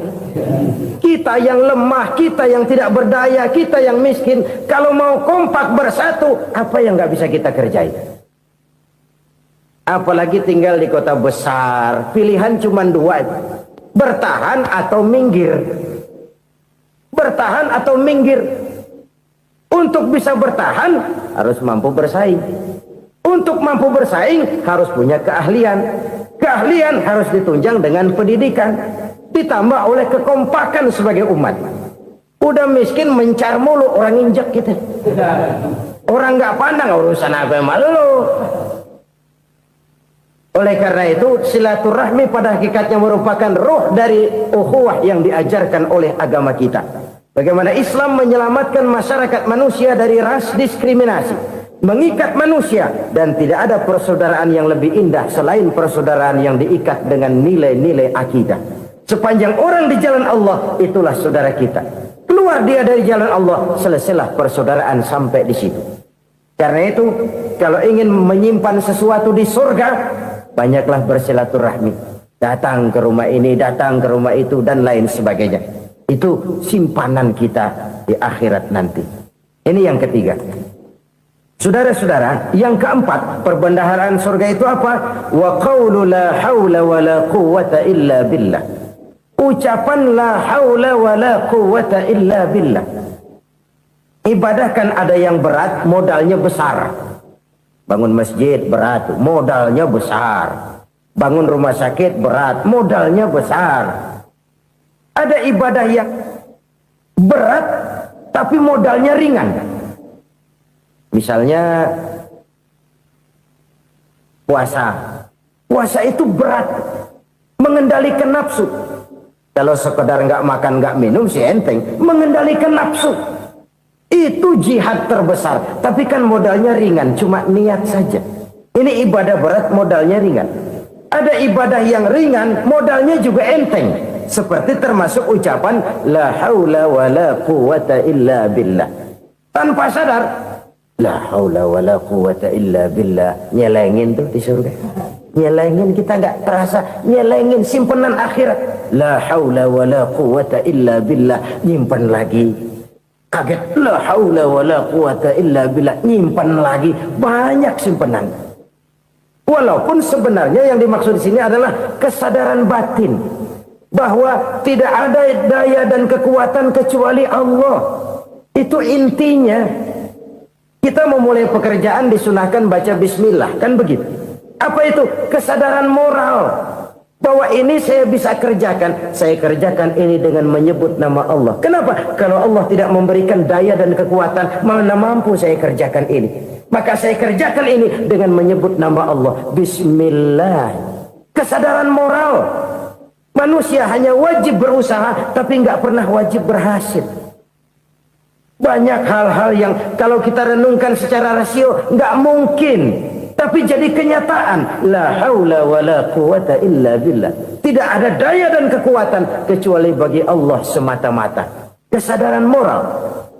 Kita yang lemah, kita yang tidak berdaya, kita yang miskin, kalau mau kompak bersatu, apa yang nggak bisa kita kerjain? Apalagi tinggal di kota besar, pilihan cuma 2, bertahan atau minggir. Bertahan atau minggir. Untuk bisa bertahan harus mampu bersaing. Untuk mampu bersaing harus punya keahlian. Keahlian harus ditunjang dengan pendidikan. Ditambah oleh kekompakan sebagai umat. Udah miskin mencar mulu, orang injek kita. Orang nggak pandang urusan apa malu. Oleh karena itu silaturahmi pada hakikatnya merupakan roh dari ukhuwah yang diajarkan oleh agama kita. Bagaimana Islam menyelamatkan masyarakat manusia dari ras diskriminasi, mengikat manusia, dan tidak ada persaudaraan yang lebih indah selain persaudaraan yang diikat dengan nilai-nilai akidah. Sepanjang orang di jalan Allah, itulah saudara kita. Keluar dia dari jalan Allah, selesailah persaudaraan sampai di situ. Karena itu, kalau ingin menyimpan sesuatu di surga, banyaklah bersilaturahmi. Datang ke rumah ini, datang ke rumah itu, dan lain sebagainya. Itu simpanan kita di akhirat nanti. Ini yang ketiga. Saudara-saudara, yang keempat, perbendaharaan surga itu apa? Wa qawlu la hawla wa la quwwata illa billah. Ucapan la haula wa la quwwata illa billah. Ibadah kan ada yang berat, modalnya besar. Bangun masjid berat, modalnya besar. Bangun rumah sakit berat, modalnya besar. Ada ibadah yang berat tapi modalnya ringan. Misalnya puasa itu berat, mengendalikan nafsu. Kalau sekedar nggak makan nggak minum sih enteng, mengendalikan nafsu itu jihad terbesar. Tapi kan modalnya ringan, cuma niat saja. Ini ibadah berat, modalnya ringan. Ada ibadah yang ringan, modalnya juga enteng. Seperti termasuk ucapan la haula wala quwata illa billah. Tanpa sadar, la haula wala quwata illa billah. Nyelengin tuh di surga. Nyelengin, kita nggak terasa. Nyelengin simpenan akhirat. La haula wala quwata illa billah. Nyimpan lagi. Kaget, la haula wala quwata illa billah. Nyimpan lagi. Banyak simpenan. Walaupun sebenarnya yang dimaksud di sini adalah kesadaran batin bahwa tidak ada daya dan kekuatan kecuali Allah. Itu intinya. Kita memulai pekerjaan disunahkan baca bismillah, kan begitu? Apa itu? Kesadaran moral bahwa ini saya bisa kerjakan. Saya kerjakan ini dengan menyebut nama Allah. Kenapa? Kalau Allah tidak memberikan daya dan kekuatan, mana mampu saya kerjakan ini. Maka saya kerjakan ini dengan menyebut nama Allah. Bismillah. Kesadaran moral. Manusia hanya wajib berusaha, tapi nggak pernah wajib berhasil. Banyak hal-hal yang kalau kita renungkan secara rasio nggak mungkin, tapi jadi kenyataan. La haula wala quwata illa billah. Tidak ada daya dan kekuatan kecuali bagi Allah semata-mata. Kesadaran moral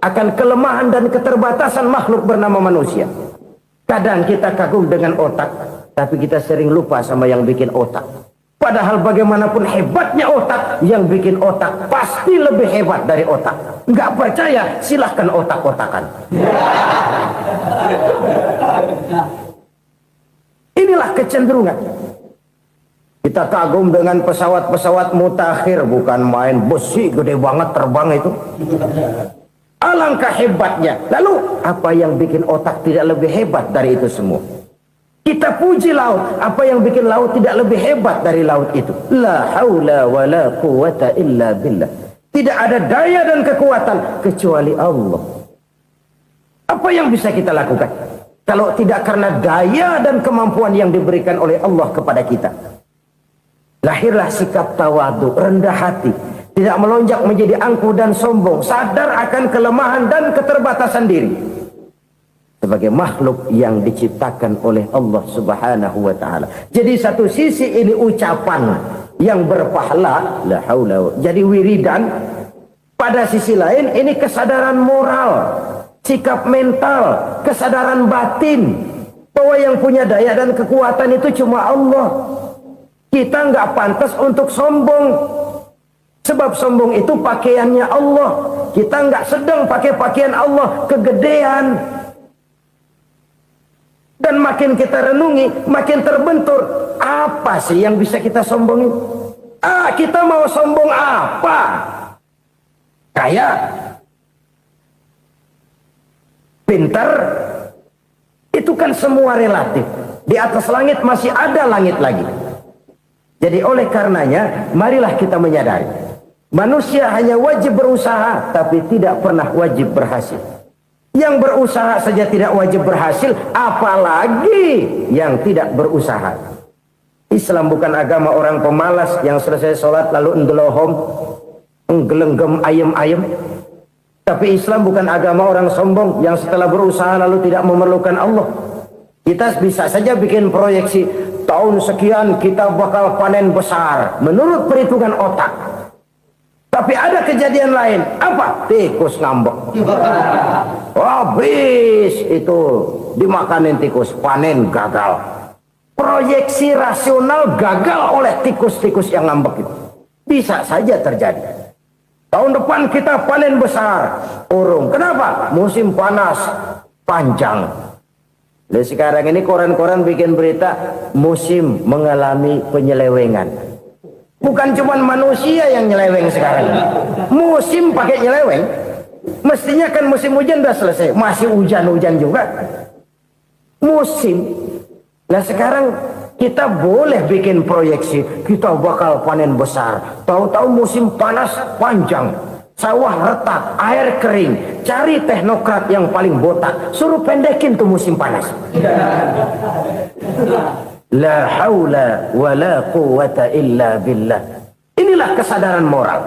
akan kelemahan dan keterbatasan makhluk bernama manusia. Kadang kita kagum dengan otak, tapi kita sering lupa sama yang bikin otak. Padahal bagaimanapun hebatnya otak, yang bikin otak pasti lebih hebat dari otak. Nggak percaya, silahkan otak-otakan. Inilah kecenderungan. Kita kagum dengan pesawat-pesawat mutakhir, bukan main, besi gede banget terbang itu. Alangkah hebatnya. Lalu apa yang bikin otak tidak lebih hebat dari itu semua? Kita puji laut. Apa yang bikin laut tidak lebih hebat dari laut itu? La haula wala quwata illa billah. Tidak ada daya dan kekuatan kecuali Allah. Apa yang bisa kita lakukan kalau tidak karena daya dan kemampuan yang diberikan oleh Allah kepada kita? Lahirlah sikap tawadu, rendah hati, tidak melonjak menjadi angkuh dan sombong, sadar akan kelemahan dan keterbatasan diri sebagai makhluk yang diciptakan oleh Allah Subhanahu wa taala. Jadi satu sisi ini ucapan yang berpahala, la haula, jadi wiridan. Pada sisi lain ini kesadaran moral, sikap mental, kesadaran batin bahwa yang punya daya dan kekuatan itu cuma Allah. Kita nggak pantas untuk sombong, sebab sombong itu pakaiannya Allah. Kita nggak sedang pakai pakaian Allah, kegedean. Dan makin kita renungi, makin terbentur. Apa sih yang bisa kita sombongin? Kita mau sombong apa? Kaya, pintar, itu kan semua relatif. Di atas langit masih ada langit lagi. Jadi oleh karenanya, marilah kita menyadari, manusia hanya wajib berusaha, tapi tidak pernah wajib berhasil. Yang berusaha saja tidak wajib berhasil, apalagi yang tidak berusaha. Islam bukan agama orang pemalas yang selesai sholat lalu enggelohom, enggelenggem ayem-ayem. Tapi Islam bukan agama orang sombong yang setelah berusaha lalu tidak memerlukan Allah. Kita bisa saja bikin proyeksi, tahun sekian kita bakal panen besar menurut perhitungan otak. Tapi ada kejadian lain. Apa? Tikus ngambek. Habis itu dimakanin tikus, panen gagal. Proyeksi rasional gagal oleh tikus-tikus yang ngambek itu. Bisa saja terjadi. Tahun depan kita panen besar, urung. Kenapa? Musim panas panjang. Dan sekarang ini koran-koran bikin berita musim mengalami penyelewengan. Bukan cuma manusia yang nyeleweng sekarang. Musim pakai nyeleweng. Mestinya kan musim hujan udah selesai, masih hujan-hujan juga. Musim. Nah sekarang kita boleh bikin proyeksi, kita bakal panen besar. Tahu-tahu musim panas panjang. sawah retak, air kering, cari teknokrat yang paling botak, suruh pendekin tuh musim panas. La haula wa la quwata illa billah. Inilah kesadaran moral.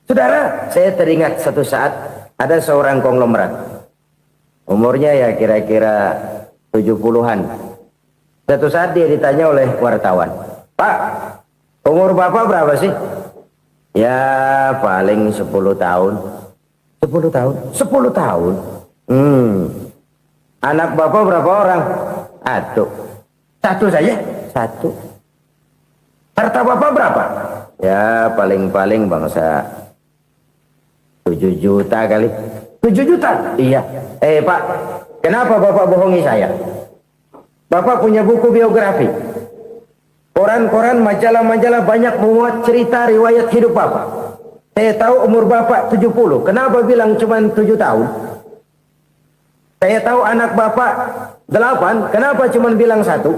Saudara, saya teringat satu saat ada seorang konglomerat. Umurnya ya kira-kira 70-an. Satu saat dia ditanya oleh wartawan, "Pak, umur Bapak berapa sih?" "Ya paling 10 tahun." 10 tahun? 10 tahun? Anak Bapak berapa orang? Satu. Satu saja? Satu. Harta Bapak berapa? Ya paling-paling bangsa 7 juta kali. 7 juta? Iya. Pak, kenapa Bapak bohongi saya? Bapak punya buku biografi. Koran-koran, majalah-majalah banyak memuat cerita riwayat hidup Bapak. Saya tahu umur Bapak 70. Kenapa bilang cuma 7 tahun? Saya tahu anak Bapak 8. Kenapa cuma bilang 1?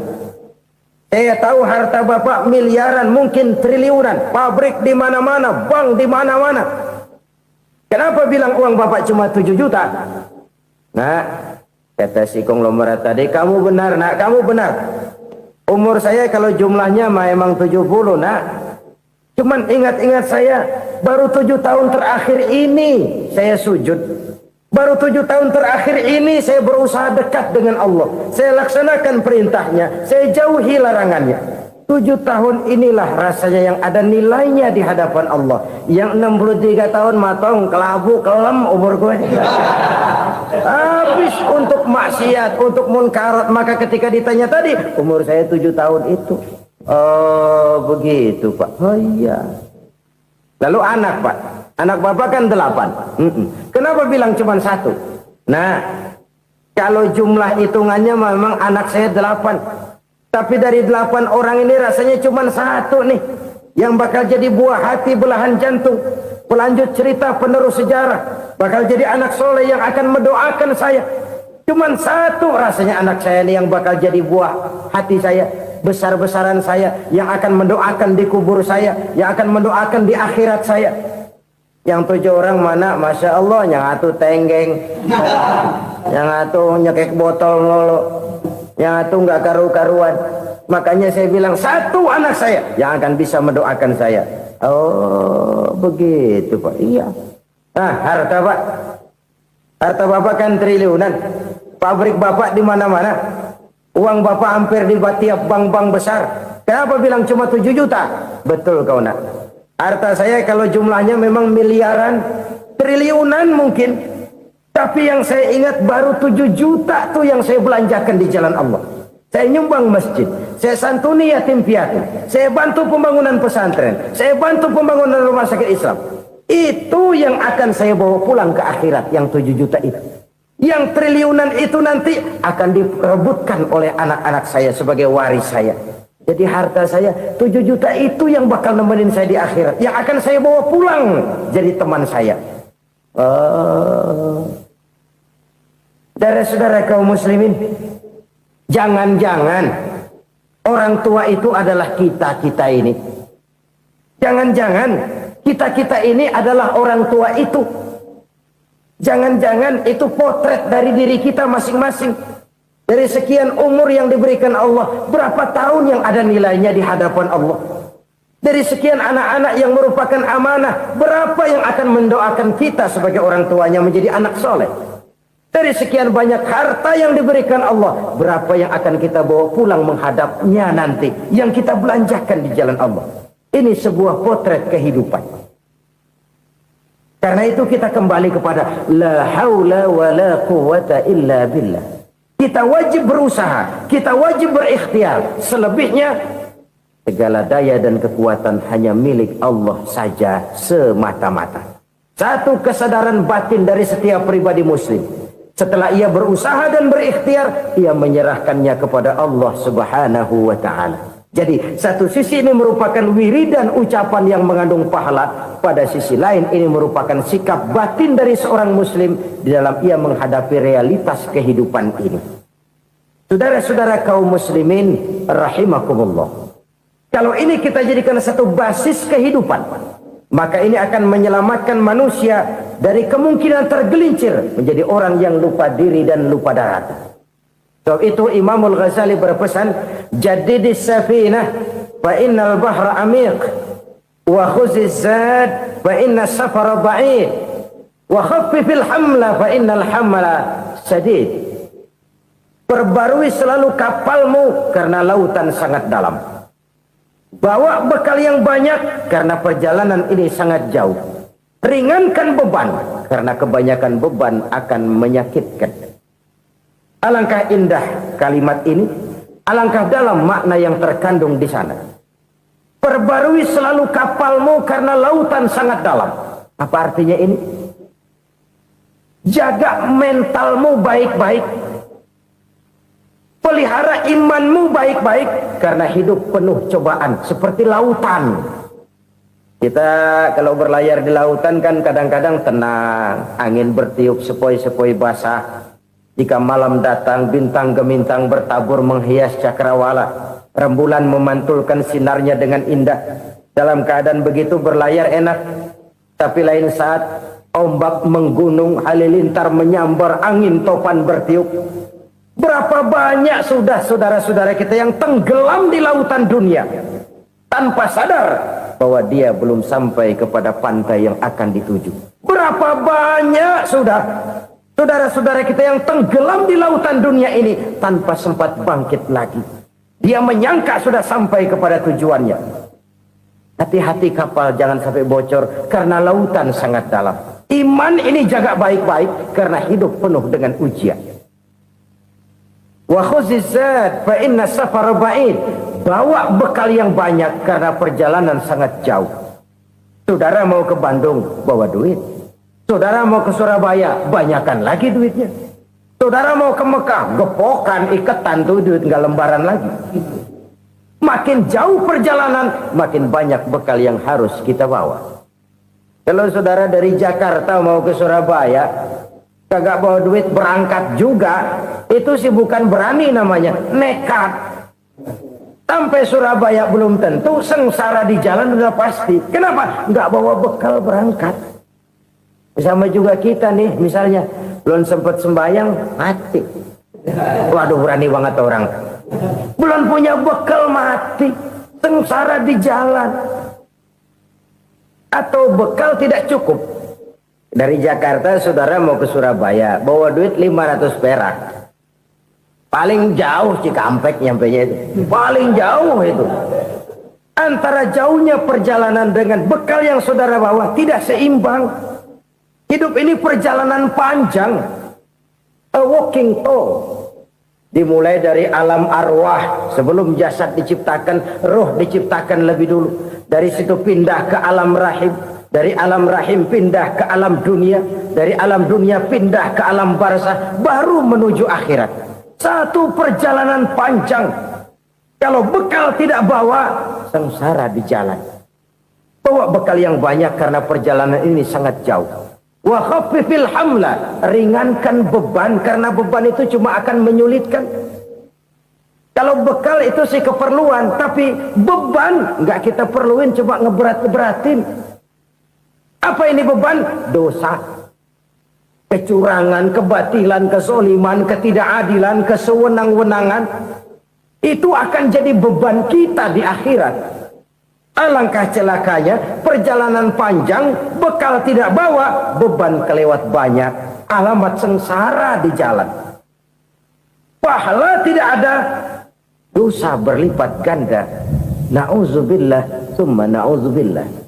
Saya tahu harta Bapak miliaran, mungkin triliunan. Pabrik di mana-mana, bank di mana-mana. Kenapa bilang uang Bapak cuma 7 juta? Nah, kata si konglomerat tadi, "Kamu benar, nak, kamu benar. Umur saya kalau jumlahnya memang 70, nak. Cuman ingat-ingat saya, baru 7 tahun terakhir ini saya sujud. Baru 7 tahun terakhir ini saya berusaha dekat dengan Allah. Saya laksanakan perintahnya, saya jauhi larangannya. 7 tahun inilah rasanya yang ada nilainya di hadapan Allah. Yang 63 tahun matong, kelabu, kelem umur gue. Habis untuk maksiat, untuk munkarat. Maka ketika ditanya tadi, umur saya 7 tahun itu. Oh begitu Pak. Oh iya. Lalu anak Pak. Anak Bapak kan 8. Kenapa bilang cuma 1? Nah, kalau jumlah hitungannya memang anak saya 8. Tapi dari 8 orang ini rasanya cuma 1 nih yang bakal jadi buah hati, belahan jantung, pelanjut cerita, penerus sejarah, bakal jadi anak soleh yang akan mendoakan saya. Cuma 1 rasanya anak saya ini yang bakal jadi buah hati saya, besar-besaran saya, yang akan mendoakan di kubur saya, yang akan mendoakan di akhirat saya. Yang 7 orang mana? Masya Allah, yang satu tenggeng, yang satu nyekek botol ngolo, yang itu nggak karu-karuan. Makanya saya bilang 1 anak saya yang akan bisa mendoakan saya. Oh begitu Pak. Iya. Nah, harta Pak, harta Bapak kan triliunan. Pabrik Bapak di mana-mana. Uang Bapak hampir di tiap bank-bank besar. Kenapa bilang cuma 7 juta? Betul kau nak. Harta saya kalau jumlahnya memang miliaran, triliunan mungkin. Tapi yang saya ingat baru 7 juta tuh yang saya belanjakan di jalan Allah. Saya nyumbang masjid, saya santuni yatim piatu, saya bantu pembangunan pesantren, saya bantu pembangunan rumah sakit Islam. Itu yang akan saya bawa pulang ke akhirat, yang 7 juta itu. Yang triliunan itu nanti akan diperebutkan oleh anak-anak saya sebagai waris saya. Jadi harta saya 7 juta itu yang bakal nemenin saya di akhirat, yang akan saya bawa pulang jadi teman saya. Saudara-saudara kaum muslimin, jangan-jangan orang tua itu adalah kita-kita ini. Jangan-jangan kita-kita ini adalah orang tua itu. Jangan-jangan itu potret dari diri kita masing-masing. Dari sekian umur yang diberikan Allah, berapa tahun yang ada nilainya di hadapan Allah? Dari sekian anak-anak yang merupakan amanah, berapa yang akan mendoakan kita sebagai orang tuanya menjadi anak soleh? Dari sekian banyak harta yang diberikan Allah, berapa yang akan kita bawa pulang menghadapnya nanti, yang kita belanjakan di jalan Allah? Ini sebuah potret kehidupan. Karena itu kita kembali kepada la haula wa la quwata illa billah. Kita wajib berusaha, kita wajib berikhtiar. Selebihnya segala daya dan kekuatan hanya milik Allah saja semata-mata. Satu kesadaran batin dari setiap pribadi muslim. Setelah ia berusaha dan berikhtiar, ia menyerahkannya kepada Allah Subhanahu wa ta'ala. Jadi satu sisi ini merupakan wiridan ucapan yang mengandung pahala. Pada sisi lain ini merupakan sikap batin dari seorang muslim di dalam ia menghadapi realitas kehidupan ini. Saudara-saudara kaum muslimin rahimakumullah. Kalau ini kita jadikan satu basis kehidupan, Maka ini akan menyelamatkan manusia dari kemungkinan tergelincir menjadi orang yang lupa diri dan lupa daratan. Sebab itu Imamul Ghazali berpesan, jadidis safinah fa innal bahra amiq wa khuziz zad fa inna safara ba'id wa khaffifil hamla fa innal hamla sadid. Perbarui selalu kapalmu karena lautan sangat dalam. Bawa bekal yang banyak karena perjalanan ini sangat jauh. Ringankan beban karena kebanyakan beban akan menyakitkan. Alangkah indah kalimat ini, alangkah dalam makna yang terkandung di sana. Perbarui selalu kapalmu karena lautan sangat dalam. Apa artinya ini? Jaga mentalmu baik-baik. Pelihara imanmu baik-baik karena hidup penuh cobaan seperti lautan. Kita kalau berlayar di lautan kan kadang-kadang tenang, angin bertiup sepoi-sepoi basah. Jika malam datang bintang gemintang bertabur menghias cakrawala, rembulan memantulkan sinarnya dengan indah. Dalam keadaan begitu berlayar enak, tapi lain saat ombak menggunung, halilintar menyambar, angin topan bertiup. Berapa banyak sudah saudara-saudara kita yang tenggelam di lautan dunia tanpa sadar bahwa dia belum sampai kepada pantai yang akan dituju. Berapa banyak sudah saudara-saudara kita yang tenggelam di lautan dunia ini tanpa sempat bangkit lagi. Dia menyangka sudah sampai kepada tujuannya. Hati-hati kapal jangan sampai bocor karena lautan sangat dalam. Iman ini jaga baik-baik karena hidup penuh dengan ujian. Wa khuzizat fa inna safara ba'id. Bawa bekal yang banyak karena perjalanan sangat jauh. Saudara mau ke Bandung, bawa duit. Saudara mau ke Surabaya, banyakan lagi duitnya. Saudara mau ke Mekah, gepokan, iketan tuh duit nggak lembaran lagi. Makin jauh perjalanan, makin banyak bekal yang harus kita bawa. Kalau saudara dari Jakarta mau ke Surabaya, kagak bawa duit berangkat juga, itu sih bukan berani namanya, nekat. Sampai Surabaya belum tentu, sengsara di jalan udah pasti. Kenapa? Nggak bawa bekal berangkat. Sama juga kita nih, misalnya belum sempat sembahyang, mati. Waduh, berani banget orang. Belum punya bekal, mati. Sengsara di jalan. Atau bekal tidak cukup. Dari Jakarta saudara mau ke Surabaya, bawa duit 500 perak. Paling jauh Cikampek nyampenya itu. Paling jauh itu. Antara jauhnya perjalanan dengan bekal yang saudara bawa tidak seimbang. Hidup ini perjalanan panjang. A walking tour. Dimulai dari alam arwah. Sebelum jasad diciptakan, roh diciptakan lebih dulu. Dari situ pindah ke alam rahim. Dari alam rahim pindah ke alam dunia. Dari alam dunia pindah ke alam barzah. Baru menuju akhirat. Satu perjalanan panjang. Kalau bekal tidak bawa, sengsara di jalan. Bawa bekal yang banyak karena perjalanan ini sangat jauh. Wa khaffifil hamla, ringankan beban karena beban itu cuma akan menyulitkan. Kalau bekal itu sih keperluan, tapi beban nggak kita perluin, coba ngeberat-beratin. Apa ini beban? Dosa. Kecurangan, kebatilan, kezoliman, ketidakadilan, kesewenang-wenangan. Itu akan jadi beban kita di akhirat. Alangkah celakanya, perjalanan panjang, bekal tidak bawa, beban kelewat banyak, alamat sengsara di jalan. Pahala tidak ada, dosa berlipat ganda. Na'udzubillah, summa na'udzubillah.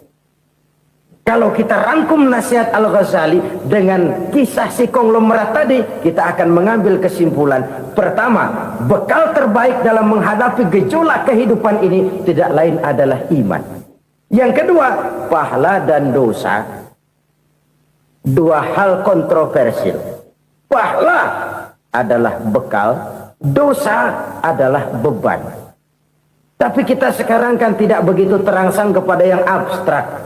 Kalau kita rangkum nasihat Al-Ghazali dengan kisah si konglomerat tadi, kita akan mengambil kesimpulan. Pertama, bekal terbaik dalam menghadapi gejolak kehidupan ini tidak lain adalah iman. Yang kedua, pahala dan dosa. Dua hal kontroversial. Pahala adalah bekal, dosa adalah beban. Tapi kita sekarang kan tidak begitu terangsang kepada yang abstrak.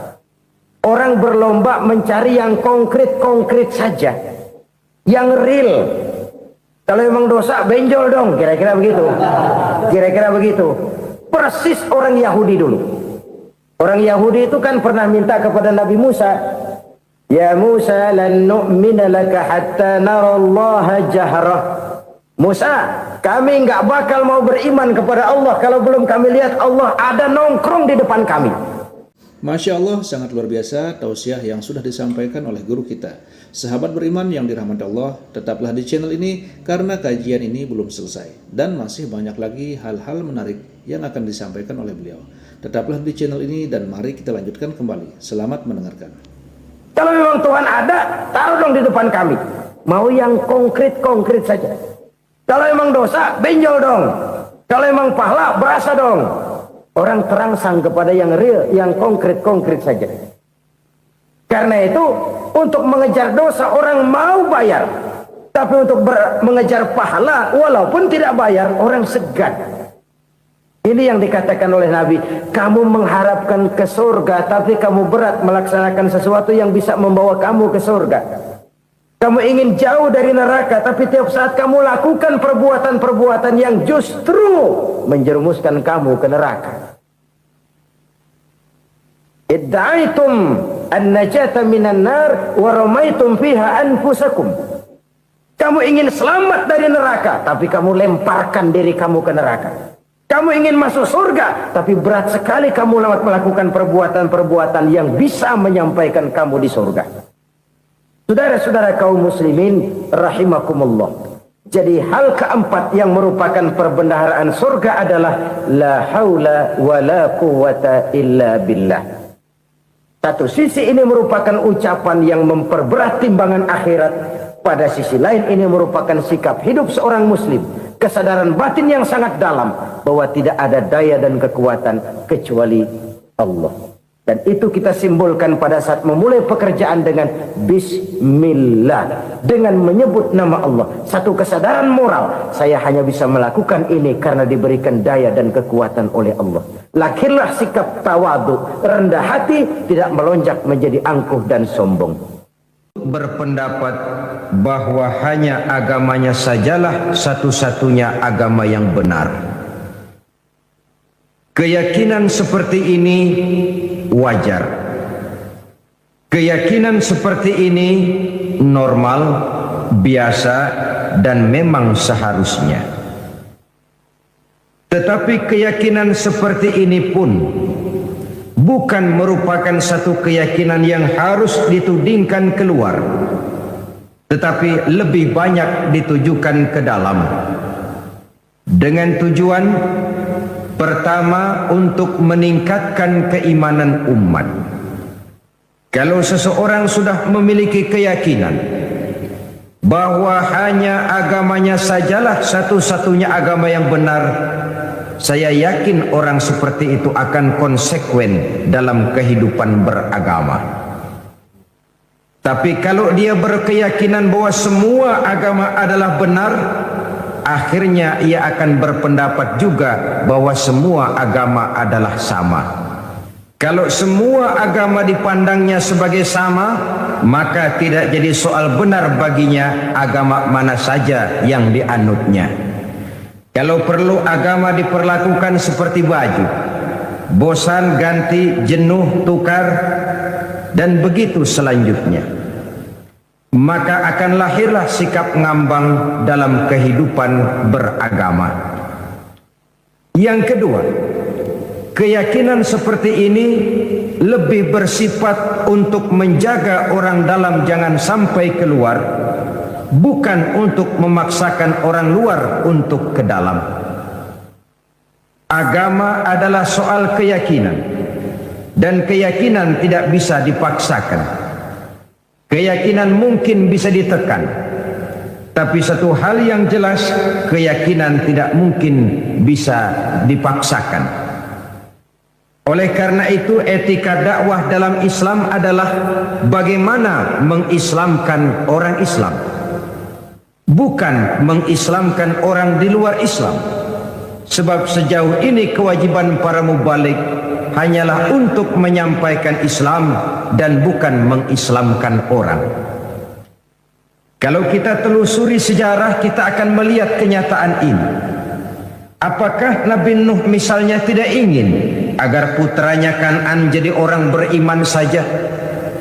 Orang berlomba mencari yang konkret-konkret saja. Yang real. Kalau memang dosa, benjol dong. Kira-kira begitu. Kira-kira begitu. Persis orang Yahudi dulu. Orang Yahudi itu kan pernah minta kepada Nabi Musa, "Ya Musa, lan nu'mina laka hatta narallaha jahrah." Musa, kami enggak bakal mau beriman kepada Allah kalau belum kami lihat Allah ada nongkrong di depan kami. Masya Allah, sangat luar biasa tausiah yang sudah disampaikan oleh guru kita. Sahabat beriman yang dirahmati Allah, tetaplah di channel ini karena kajian ini belum selesai. Dan masih banyak lagi hal-hal menarik yang akan disampaikan oleh beliau. Tetaplah di channel ini dan mari kita lanjutkan kembali. Selamat mendengarkan. Kalau memang Tuhan ada, taruh dong di depan kami. Mau yang konkret-konkret saja. Kalau memang dosa, benjol dong. Kalau memang pahala, berasa dong. Orang terangsang kepada yang real, yang konkret-konkret saja. Karena itu, untuk mengejar dosa orang mau bayar. Tapi untuk mengejar pahala, walaupun tidak bayar, orang segan. Ini yang dikatakan oleh Nabi, kamu mengharapkan ke surga, tapi kamu berat melaksanakan sesuatu yang bisa membawa kamu ke surga. Kamu ingin jauh dari neraka, tapi tiap saat kamu lakukan perbuatan-perbuatan yang justru menjerumuskan kamu ke neraka. Idda'aitum an-najata minan nar wa ramaitum fiha anfusakum. Kamu ingin selamat dari neraka, tapi kamu lemparkan diri kamu ke neraka. Kamu ingin masuk surga, tapi berat sekali kamu melakukan perbuatan-perbuatan yang bisa menyampaikan kamu di surga. Saudara-saudara kaum muslimin rahimakumullah. Jadi hal keempat yang merupakan perbendaharaan surga adalah la haula wa la quwwata illa billah. Satu sisi ini merupakan ucapan yang memperberat timbangan akhirat. Pada sisi lain ini merupakan sikap hidup seorang muslim. Kesadaran batin yang sangat dalam bahwa tidak ada daya dan kekuatan kecuali Allah. Dan itu kita simbolkan pada saat memulai pekerjaan dengan Bismillah. Dengan menyebut nama Allah. Satu kesadaran moral. Saya hanya bisa melakukan ini karena diberikan daya dan kekuatan oleh Allah. Lahirlah sikap tawadu, rendah hati, tidak melonjak menjadi angkuh dan sombong. Berpendapat bahwa hanya agamanya sajalah satu-satunya agama yang benar. Keyakinan seperti ini wajar. Keyakinan seperti ini normal, biasa, dan memang seharusnya. Tetapi keyakinan seperti ini pun bukan merupakan satu keyakinan yang harus ditudingkan keluar, tetapi lebih banyak ditujukan ke dalam. Dengan tujuan pertama, untuk meningkatkan keimanan umat. Kalau seseorang sudah memiliki keyakinan bahwa hanya agamanya sajalah satu-satunya agama yang benar, saya yakin orang seperti itu akan konsekuen dalam kehidupan beragama. Tapi kalau dia berkeyakinan bahwa semua agama adalah benar, akhirnya ia akan berpendapat juga bahwa semua agama adalah sama. Kalau semua agama dipandangnya sebagai sama, maka tidak jadi soal benar baginya agama mana saja yang dianutnya. Kalau perlu agama diperlakukan seperti baju, bosan ganti, jenuh tukar, dan begitu selanjutnya. Maka akan lahirlah sikap ngambang dalam kehidupan beragama. Yang kedua, keyakinan seperti ini lebih bersifat untuk menjaga orang dalam jangan sampai keluar, bukan untuk memaksakan orang luar untuk ke dalam. Agama adalah soal keyakinan, dan keyakinan tidak bisa dipaksakan. Keyakinan mungkin bisa ditekan, tapi satu hal yang jelas, keyakinan tidak mungkin bisa dipaksakan. Oleh karena itu, etika dakwah dalam Islam adalah bagaimana mengislamkan orang Islam, bukan mengislamkan orang di luar Islam. Sebab sejauh ini kewajiban para mubalik hanyalah untuk menyampaikan Islam dan bukan mengislamkan orang. Kalau kita telusuri sejarah, kita akan melihat kenyataan ini. Apakah Nabi Nuh misalnya tidak ingin agar putranya Kan'an jadi orang beriman saja?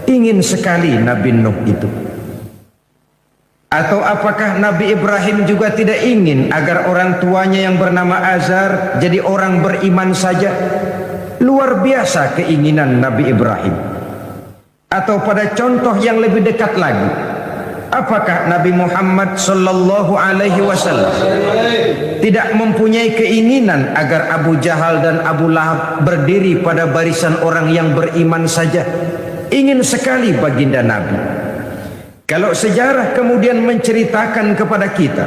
Ingin sekali Nabi Nuh itu. Atau apakah Nabi Ibrahim juga tidak ingin agar orang tuanya yang bernama Azar jadi orang beriman saja? Luar biasa keinginan Nabi Ibrahim. Atau pada contoh yang lebih dekat lagi, apakah Nabi Muhammad sallallahu alaihi wasallam tidak mempunyai keinginan agar Abu Jahal dan Abu Lahab berdiri pada barisan orang yang beriman saja? Ingin sekali baginda Nabi. Kalau sejarah kemudian menceritakan kepada kita,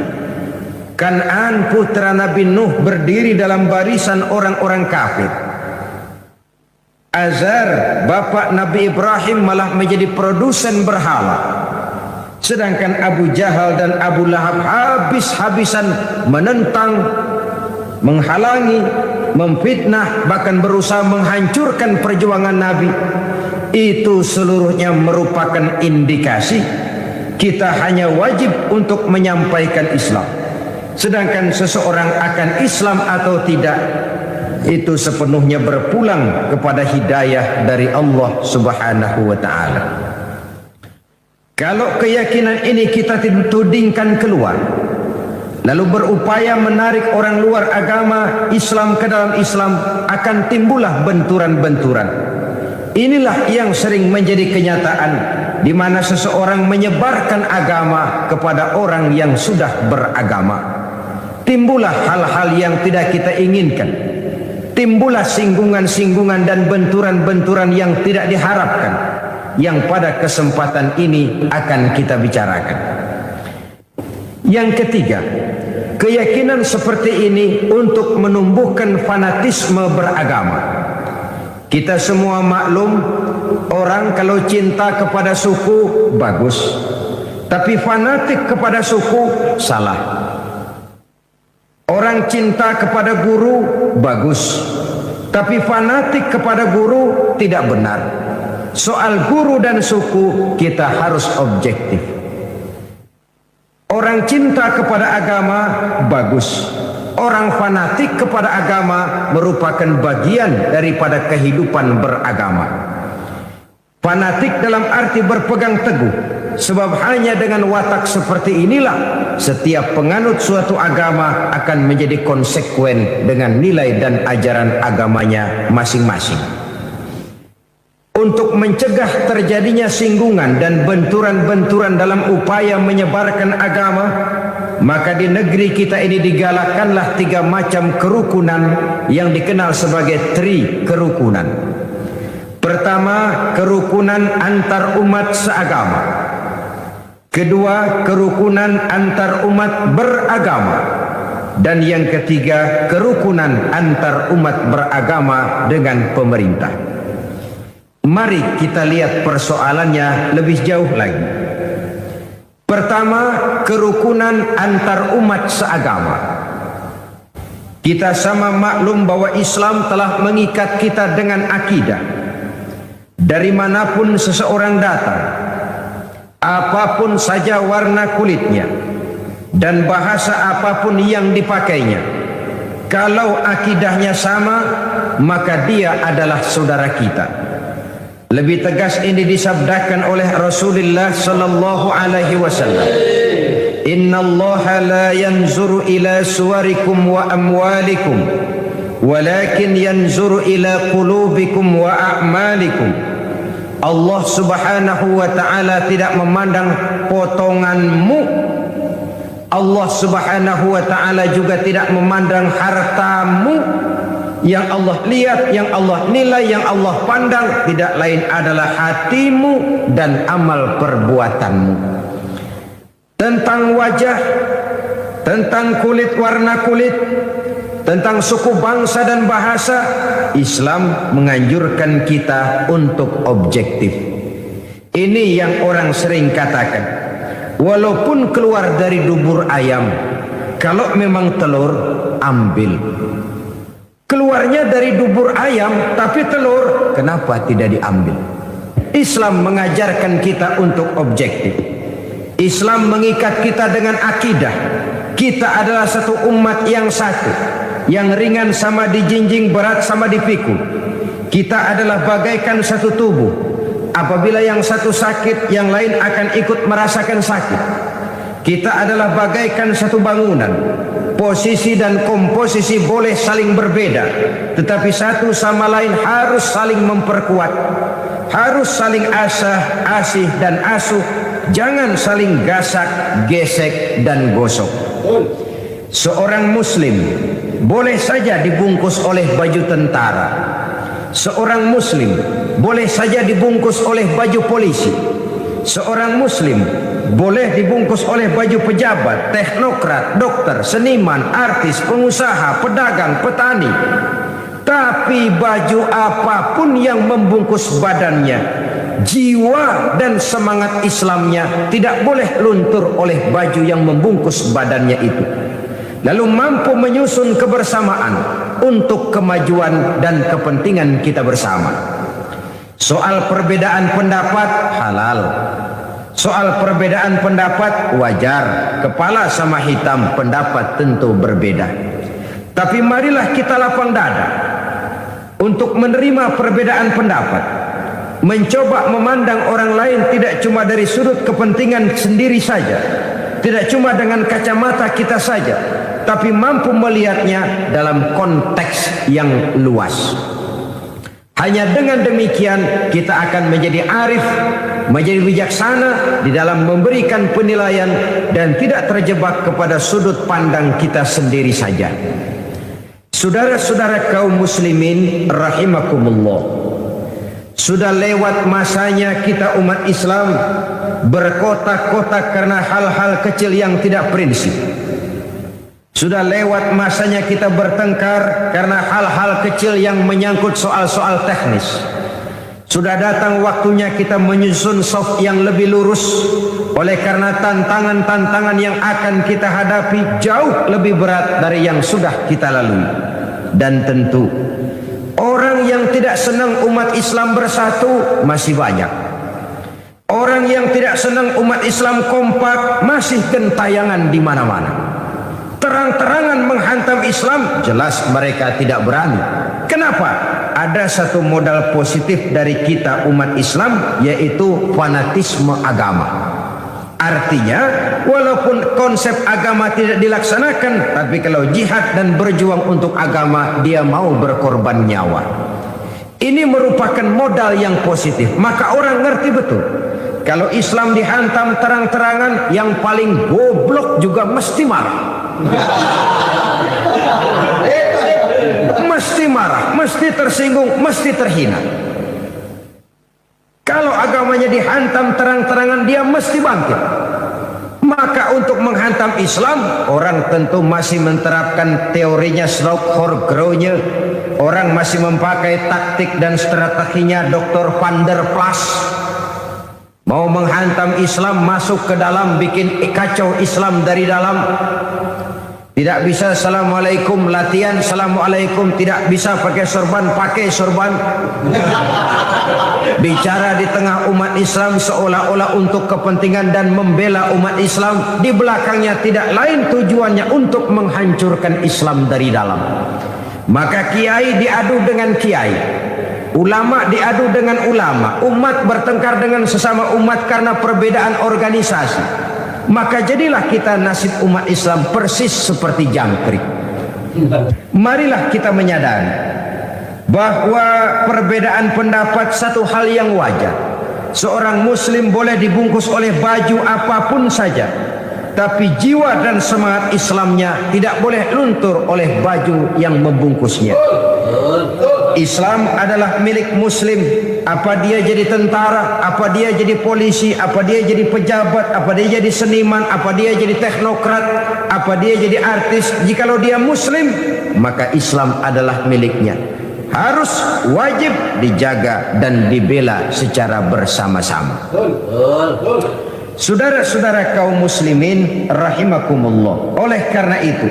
Kan'an putra Nabi Nuh berdiri dalam barisan orang-orang kafir. Azar bapak Nabi Ibrahim malah menjadi produsen berhala. Sedangkan Abu Jahal dan Abu Lahab habis-habisan menentang, menghalangi, memfitnah, bahkan berusaha menghancurkan perjuangan Nabi. Itu seluruhnya merupakan indikasi kita hanya wajib untuk menyampaikan Islam. Sedangkan seseorang akan Islam atau tidak, itu sepenuhnya berpulang kepada hidayah dari Allah Subhanahu wa ta'ala. Kalau keyakinan ini kita tudingkan keluar, lalu berupaya menarik orang luar agama Islam ke dalam Islam, akan timbullah benturan-benturan. Inilah yang sering menjadi kenyataan di mana seseorang menyebarkan agama kepada orang yang sudah beragama. Timbullah hal-hal yang tidak kita inginkan. Timbullah singgungan-singgungan dan benturan-benturan yang tidak diharapkan, yang pada kesempatan ini akan kita bicarakan. Yang ketiga, keyakinan seperti ini untuk menumbuhkan fanatisme beragama. Kita semua maklum, orang kalau cinta kepada suku bagus, tapi fanatik kepada suku salah. Orang cinta kepada guru bagus, tapi fanatik kepada guru tidak benar. Soal guru dan suku kita harus objektif. Orang cinta kepada agama bagus, orang fanatik kepada agama merupakan bagian daripada kehidupan beragama. Fanatik dalam arti berpegang teguh, sebab hanya dengan watak seperti inilah setiap penganut suatu agama akan menjadi konsekuen dengan nilai dan ajaran agamanya masing-masing. Untuk mencegah terjadinya singgungan dan benturan-benturan dalam upaya menyebarkan agama, maka di negeri kita ini digalakkanlah 3 macam kerukunan yang dikenal sebagai tri kerukunan. Pertama, kerukunan antar umat seagama. Kedua, kerukunan antar umat beragama. Dan yang ketiga, kerukunan antar umat beragama dengan pemerintah. Mari kita lihat persoalannya lebih jauh lagi. Pertama, kerukunan antar umat seagama. Kita sama maklum bahwa Islam telah mengikat kita dengan akidah. Dari manapun seseorang datang, apapun saja warna kulitnya dan bahasa apapun yang dipakainya, kalau akidahnya sama, maka dia adalah saudara kita. Lebih tegas ini disabdakan oleh Rasulullah sallallahu alaihi wasallam. Innallaha la yanzuru ila suwarikum wa amwalikum, walakin yanzuru ila qulubikum wa a'malikum. Allah Subhanahu wa ta'ala tidak memandang potonganmu. Allah Subhanahu wa ta'ala juga tidak memandang hartamu. Yang Allah lihat, yang Allah nilai, yang Allah pandang tidak lain adalah hatimu dan amal perbuatanmu. Tentang wajah, tentang kulit, warna kulit, tentang suku, bangsa dan bahasa, Islam menganjurkan kita untuk objektif. Ini yang orang sering katakan, walaupun keluar dari dubur ayam, kalau memang telur, ambil. Keluarnya dari dubur ayam, tapi telur, kenapa tidak diambil? Islam mengajarkan kita untuk objektif. Islam mengikat kita dengan akidah. Kita adalah satu umat yang satu. yang ringan sama dijinjing, berat sama dipikul. Kita adalah bagaikan satu tubuh. Apabila yang satu sakit, yang lain akan ikut merasakan sakit. Kita adalah bagaikan satu bangunan. Posisi dan komposisi boleh saling berbeda, tetapi satu sama lain harus saling memperkuat, harus saling asih dan asuh. Jangan saling gasak, gesek dan gosok. Seorang muslim boleh saja dibungkus oleh baju tentara. Seorang muslim boleh saja dibungkus oleh baju polisi. Seorang muslim boleh dibungkus oleh baju pejabat, teknokrat, dokter, seniman, artis, pengusaha, pedagang, petani. Tapi baju apapun yang membungkus badannya, jiwa dan semangat Islamnya tidak boleh luntur oleh baju yang membungkus badannya itu. Lalu mampu menyusun kebersamaan untuk kemajuan dan kepentingan kita bersama. Soal perbedaan pendapat halal. Soal perbedaan pendapat wajar. Kepala sama hitam pendapat tentu berbeda. Tapi marilah kita lapang dada untuk menerima perbedaan pendapat. Mencoba memandang orang lain tidak cuma dari sudut kepentingan sendiri saja, tidak cuma dengan kacamata kita saja, tapi mampu melihatnya dalam konteks yang luas. Hanya dengan demikian kita akan menjadi arif, menjadi bijaksana di dalam memberikan penilaian dan tidak terjebak kepada sudut pandang kita sendiri saja. Saudara-saudara kaum muslimin rahimakumullah, sudah lewat masanya kita umat Islam berkotak-kotak karena hal-hal kecil yang tidak prinsip. Sudah lewat masanya kita bertengkar karena hal-hal kecil yang menyangkut soal-soal teknis. Sudah datang waktunya kita menyusun soft yang lebih lurus. Oleh karena tantangan-tantangan yang akan kita hadapi jauh lebih berat dari yang sudah kita lalui. Dan tentu orang yang tidak senang umat Islam bersatu masih banyak. Orang yang tidak senang umat Islam kompak masih gentayangan di mana-mana. Terang-terangan menghantam Islam jelas mereka tidak berani. Kenapa? Ada satu modal positif dari kita umat Islam, yaitu fanatisme agama. Artinya walaupun konsep agama tidak dilaksanakan, tapi kalau jihad dan berjuang untuk agama, dia mau berkorban nyawa. Ini merupakan modal yang positif. Maka orang ngerti betul, kalau Islam dihantam terang-terangan, yang paling goblok juga mesti marah. Mesti marah, mesti tersinggung, mesti terhina. Kalau agamanya dihantam terang-terangan, dia mesti bangkit. Maka untuk menghantam Islam, orang tentu masih menerapkan teorinya Slaughter-Gronye. Orang masih memakai taktik dan strateginya Dr. Van der Plas. Mau menghantam Islam, masuk ke dalam, bikin kacau Islam dari dalam. Tidak bisa assalamualaikum latihan, assalamualaikum, tidak bisa pakai sorban, pakai sorban. Bicara di tengah umat Islam seolah-olah untuk kepentingan dan membela umat Islam. Di belakangnya tidak lain tujuannya untuk menghancurkan Islam dari dalam. Maka kiai diadu dengan kiai, ulama diadu dengan ulama, umat bertengkar dengan sesama umat karena perbedaan organisasi. Maka jadilah kita nasib umat Islam persis seperti jangkrik. Marilah kita menyadari bahwa perbedaan pendapat satu hal yang wajar. Seorang muslim boleh dibungkus oleh baju apapun saja, tapi jiwa dan semangat Islamnya tidak boleh luntur oleh baju yang membungkusnya. Islam adalah milik muslim. Apa dia jadi tentara, apa dia jadi polisi, apa dia jadi pejabat, apa dia jadi seniman, apa dia jadi teknokrat, apa dia jadi artis. Jikalau dia muslim, maka Islam adalah miliknya. Harus wajib dijaga dan dibela secara bersama-sama. Saudara-saudara kaum muslimin rahimakumullah. Oleh karena itu,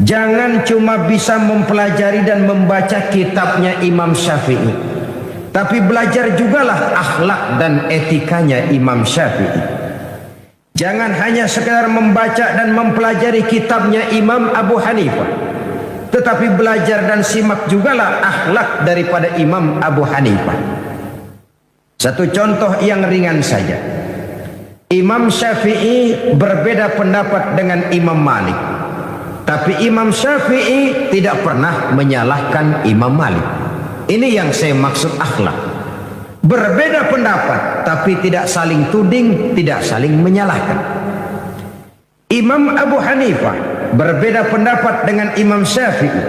jangan cuma bisa mempelajari dan membaca kitabnya Imam Syafi'i, tapi belajar jugalah akhlak dan etikanya Imam Syafi'i. Jangan hanya sekedar membaca dan mempelajari kitabnya Imam Abu Hanifah, tetapi belajar dan simak jugalah akhlak daripada Imam Abu Hanifah. Satu contoh yang ringan saja. Imam Syafi'i berbeda pendapat dengan Imam Malik. Tapi Imam Syafi'i tidak pernah menyalahkan Imam Malik. Ini yang saya maksud akhlak. Berbeda pendapat tapi tidak saling tuding, tidak saling menyalahkan. Imam Abu Hanifah berbeda pendapat dengan Imam Syafi'i,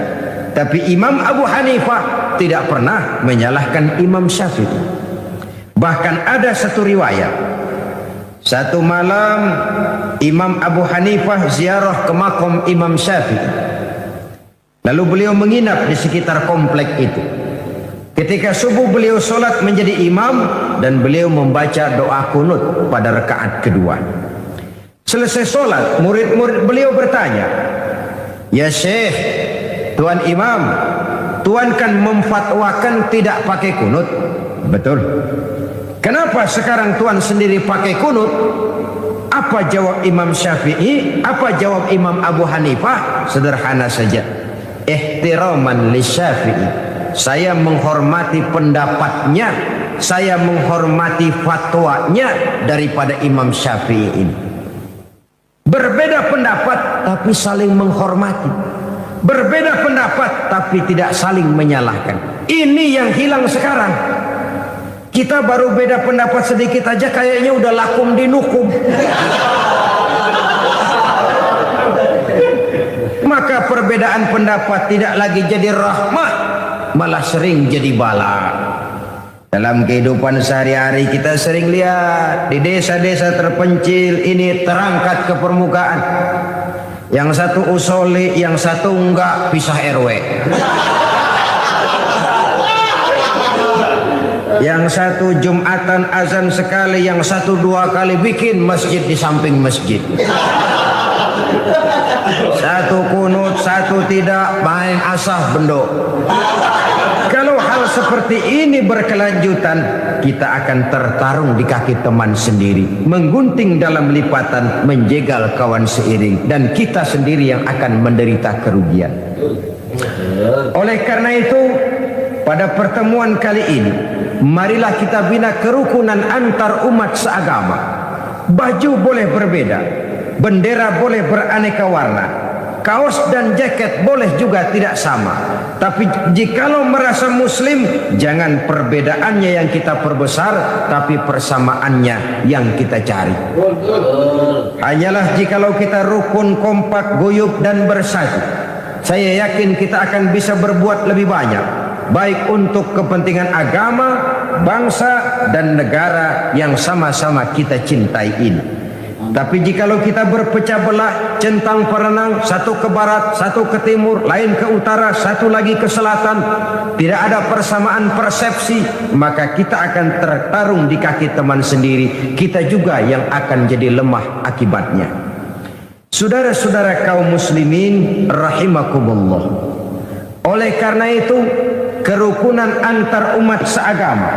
tapi Imam Abu Hanifah tidak pernah menyalahkan Imam Syafi'i. Bahkan ada satu riwayat, satu malam Imam Abu Hanifah ziarah ke makam Imam Syafi'i. Lalu beliau menginap di sekitar komplek itu. Ketika subuh beliau sholat menjadi imam dan beliau membaca doa kunut pada rakaat kedua. Selesai sholat, murid-murid beliau bertanya, "Ya Syekh, Tuan Imam, Tuan kan memfatwakan tidak pakai kunut." Betul. Kenapa sekarang Tuan sendiri pakai kunut? Apa jawab Imam Syafi'i? Apa jawab Imam Abu Hanifah? Sederhana saja. Ihtiraman li Syafi'i. Saya menghormati pendapatnya, saya menghormati fatwanya daripada Imam Syafi'i ini. Berbeda pendapat tapi saling menghormati. Berbeda pendapat tapi tidak saling menyalahkan. Ini yang hilang sekarang. Kita baru beda pendapat sedikit aja kayaknya udah lakum dinukum. Maka perbedaan pendapat tidak lagi jadi rahmah, malah sering jadi bala. Dalam kehidupan sehari-hari kita sering lihat di desa-desa terpencil ini terangkat ke permukaan. Yang satu usoli, yang satu enggak, pisah RW. Yang satu Jumatan azan sekali, yang satu 2 kali bikin masjid di samping masjid. Satu kunut, satu tidak, main asah bendok. Kalau hal seperti ini berkelanjutan, kita akan tertarung di kaki teman sendiri, menggunting dalam lipatan, menjegal kawan seiring, dan kita sendiri yang akan menderita kerugian. Oleh karena itu, pada pertemuan kali ini, marilah kita bina kerukunan antar umat seagama. Baju boleh berbeda, bendera boleh beraneka warna, kaos dan jaket boleh juga tidak sama. Tapi jikalau merasa muslim, jangan perbedaannya yang kita perbesar, tapi persamaannya yang kita cari. Hanyalah jikalau kita rukun, kompak, guyup dan bersatu, saya yakin kita akan bisa berbuat lebih banyak, baik untuk kepentingan agama, bangsa dan negara yang sama-sama kita cintai ini. Tapi jikalau kita berpecah belah, centang perenang, satu ke barat, satu ke timur, lain ke utara, satu lagi ke selatan, tidak ada persamaan persepsi, maka kita akan tertarung di kaki teman sendiri. Kita juga yang akan jadi lemah akibatnya. Saudara-saudara kaum muslimin rahimakumullah. Oleh karena itu, kerukunan antar umat seagama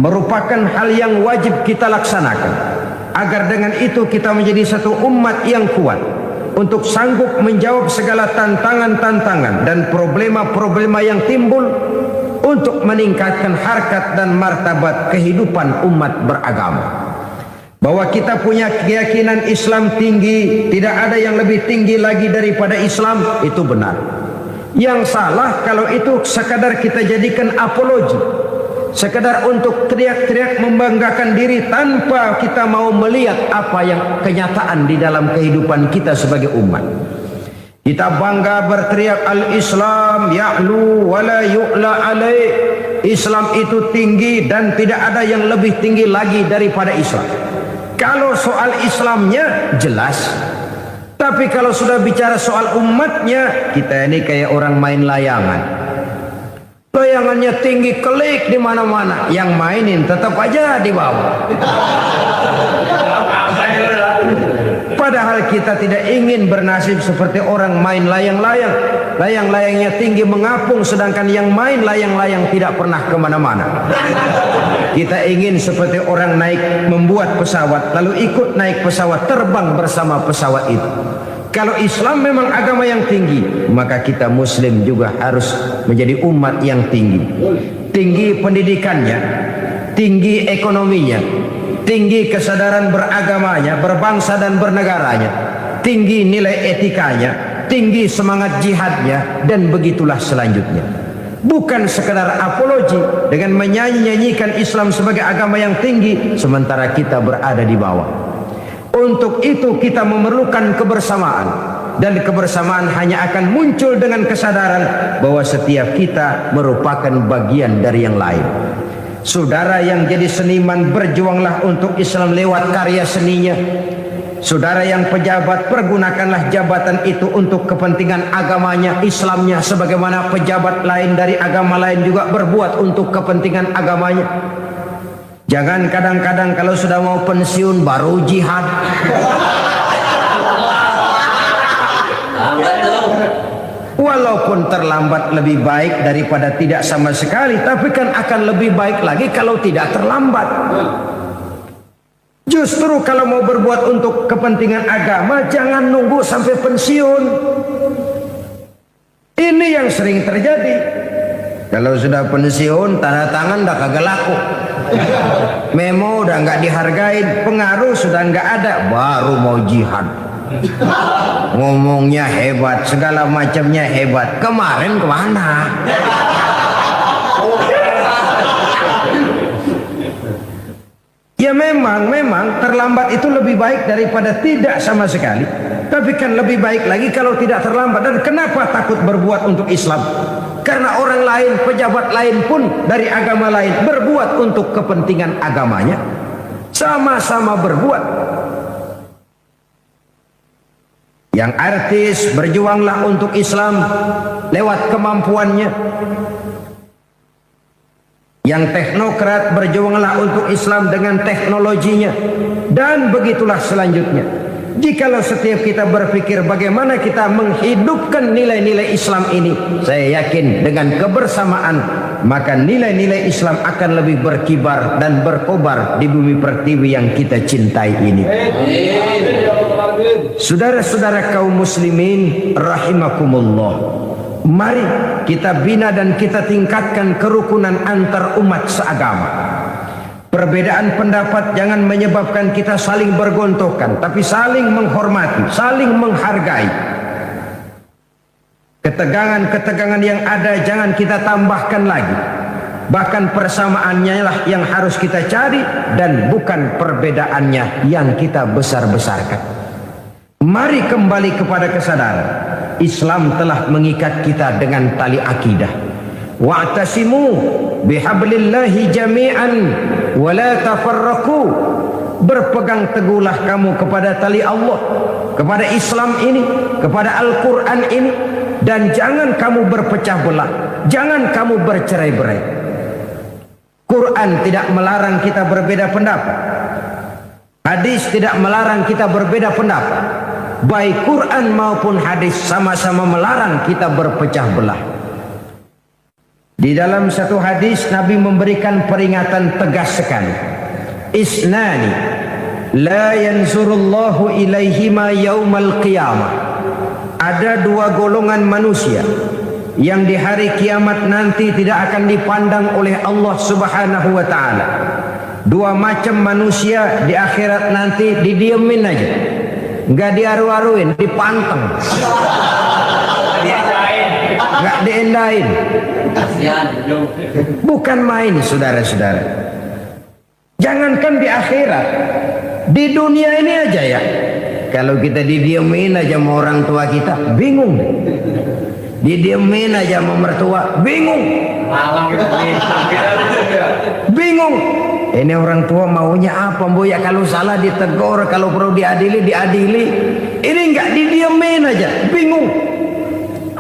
merupakan hal yang wajib kita laksanakan, agar dengan itu kita menjadi satu umat yang kuat untuk sanggup menjawab segala tantangan-tantangan dan problema-problema yang timbul, untuk meningkatkan harkat dan martabat kehidupan umat beragama. Bahwa kita punya keyakinan Islam tinggi, tidak ada yang lebih tinggi lagi daripada Islam, itu benar. Yang salah kalau itu sekadar kita jadikan apologi, sekadar untuk teriak-teriak membanggakan diri tanpa kita mau melihat apa yang kenyataan di dalam kehidupan kita sebagai umat. Kita bangga berteriak al-Islam ya'lu wa la yu'la alaih. Islam itu tinggi dan tidak ada yang lebih tinggi lagi daripada Islam. Kalau soal Islamnya jelas. Tapi kalau sudah bicara soal umatnya, kita ini kayak orang main layangan. Layangannya tinggi kelik di mana-mana, yang mainin tetap aja di bawah. Padahal kita tidak ingin bernasib seperti orang main layang-layang. Layang-layangnya tinggi mengapung, sedangkan yang main layang-layang tidak pernah kemana-mana. Kita ingin seperti orang naik membuat pesawat, lalu ikut naik pesawat, terbang bersama pesawat itu. Kalau Islam memang agama yang tinggi, maka kita Muslim juga harus menjadi umat yang tinggi. Tinggi pendidikannya, tinggi ekonominya, tinggi kesadaran beragamanya, berbangsa dan bernegaranya, tinggi nilai etikanya, tinggi semangat jihadnya, dan begitulah selanjutnya. Bukan sekedar apologi dengan menyanyi-nyanyikan Islam sebagai agama yang tinggi, sementara kita berada di bawah. Untuk itu kita memerlukan kebersamaan, dan kebersamaan hanya akan muncul dengan kesadaran bahwa setiap kita merupakan bagian dari yang lain. Saudara yang jadi seniman, berjuanglah untuk Islam lewat karya seninya. Saudara yang pejabat, pergunakanlah jabatan itu untuk kepentingan agamanya, Islamnya, sebagaimana pejabat lain dari agama lain juga berbuat untuk kepentingan agamanya. Jangan kadang-kadang kalau sudah mau pensiun baru jihad. Walaupun terlambat lebih baik daripada tidak sama sekali, tapi kan akan lebih baik lagi kalau tidak terlambat. Justru kalau mau berbuat untuk kepentingan agama, jangan nunggu sampai pensiun. Ini yang sering terjadi. Kalau sudah pensiun, tanda tangan dah kagak laku, memo udah nggak dihargain, pengaruh sudah nggak ada, baru mau jihad. Ngomongnya hebat, segala macamnya hebat. Kemarin kemana? Ya memang terlambat itu lebih baik daripada tidak sama sekali. Tapi kan lebih baik lagi kalau tidak terlambat. Dan kenapa takut berbuat untuk Islam? Karena orang lain, pejabat lain pun dari agama lain berbuat untuk kepentingan agamanya. Sama-sama berbuat. Yang artis berjuanglah untuk Islam lewat kemampuannya. Yang teknokrat berjuanglah untuk Islam dengan teknologinya. Dan begitulah selanjutnya. Jikalau setiap kita berpikir bagaimana kita menghidupkan nilai-nilai Islam ini, saya yakin dengan kebersamaan, maka nilai-nilai Islam akan lebih berkibar dan berkobar di bumi pertiwi yang kita cintai ini. Saudara-saudara kaum muslimin rahimakumullah, mari kita bina dan kita tingkatkan kerukunan antar umat seagama. Perbedaan pendapat jangan menyebabkan kita saling bergontokan, tapi saling menghormati, saling menghargai. Ketegangan-ketegangan yang ada jangan kita tambahkan lagi. Bahkan persamaannya lah yang harus kita cari, dan bukan perbedaannya yang kita besar-besarkan. Mari kembali kepada kesadaran Islam telah mengikat kita dengan tali akidah. Wa'tasimu bihablillahi jami'an wa la tafarraqu. Berpegang teguhlah kamu kepada tali Allah, kepada Islam ini, kepada Al-Quran ini, dan jangan kamu berpecah belah, jangan kamu bercerai-berai. Quran tidak melarang kita berbeda pendapat, hadis tidak melarang kita berbeda pendapat. Baik Quran maupun hadis sama-sama melarang kita berpecah belah. Di dalam satu hadis Nabi memberikan peringatan tegas sekali. Isnani la yanzurullahu ilaihima yaumal qiyamah. Ada dua golongan manusia yang di hari kiamat nanti tidak akan dipandang oleh Allah Subhanahu wa taala. Dua macam manusia di akhirat nanti didiemin aja, nggak diaru-aruin, dipanteng, nggak diendain. Bukan main, saudara-saudara. Jangankan di akhirat, di dunia ini aja ya. Kalau kita didiemin aja sama orang tua kita, bingung. Didiemin aja sama mertua, bingung. Bingung. Ini orang tua maunya apa, Bu? Ya kalau salah ditegur, kalau perlu diadili, diadili. Ini nggak didiemin aja, bingung.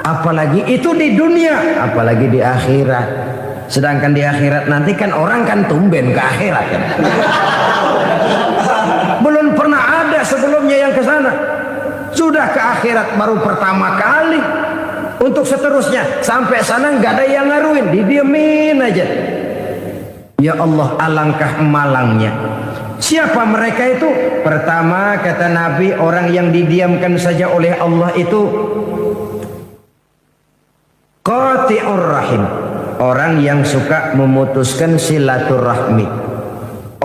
Apalagi itu di dunia, apalagi di akhirat. Sedangkan di akhirat nanti kan orang kan tumben ke akhirat kan. Belum pernah ada sebelumnya yang ke sana. Sudah ke akhirat baru pertama kali. Untuk seterusnya sampai sana nggak ada yang ngaruin, didiemin aja. Ya Allah, alangkah malangnya. Siapa mereka itu? Pertama, kata Nabi, orang yang didiamkan saja oleh Allah itu qati'ur rahim, orang yang suka memutuskan silaturahmi,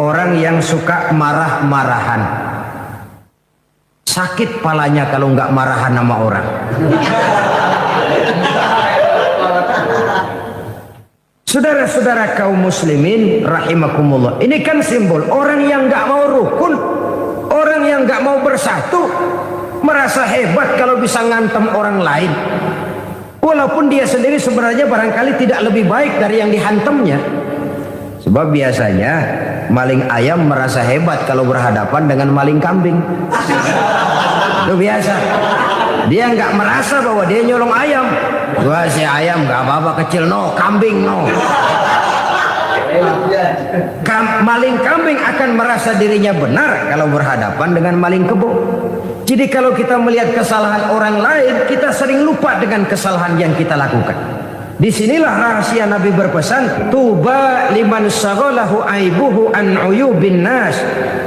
orang yang suka marah-marahan. Sakit palanya kalau nggak marahan sama orang. Saudara-saudara kaum muslimin rahimakumullah, ini kan simbol orang yang nggak mau rukun, orang yang nggak mau bersatu, merasa hebat kalau bisa ngantem orang lain, walaupun dia sendiri sebenarnya barangkali tidak lebih baik dari yang dihantamnya. Sebab biasanya maling ayam merasa hebat kalau berhadapan dengan maling kambing. Itu biasa. Dia nggak merasa bahwa dia nyolong ayam. Wah, si ayam nggak apa-apa, kecil, no, kambing no. Maling kambing akan merasa dirinya benar kalau berhadapan dengan maling kebo. Jadi kalau kita melihat kesalahan orang lain, kita sering lupa dengan kesalahan yang kita lakukan. Disinilah rahasia Nabi berpesan, tuba liman saghalahu aibuhu an uyubin nas.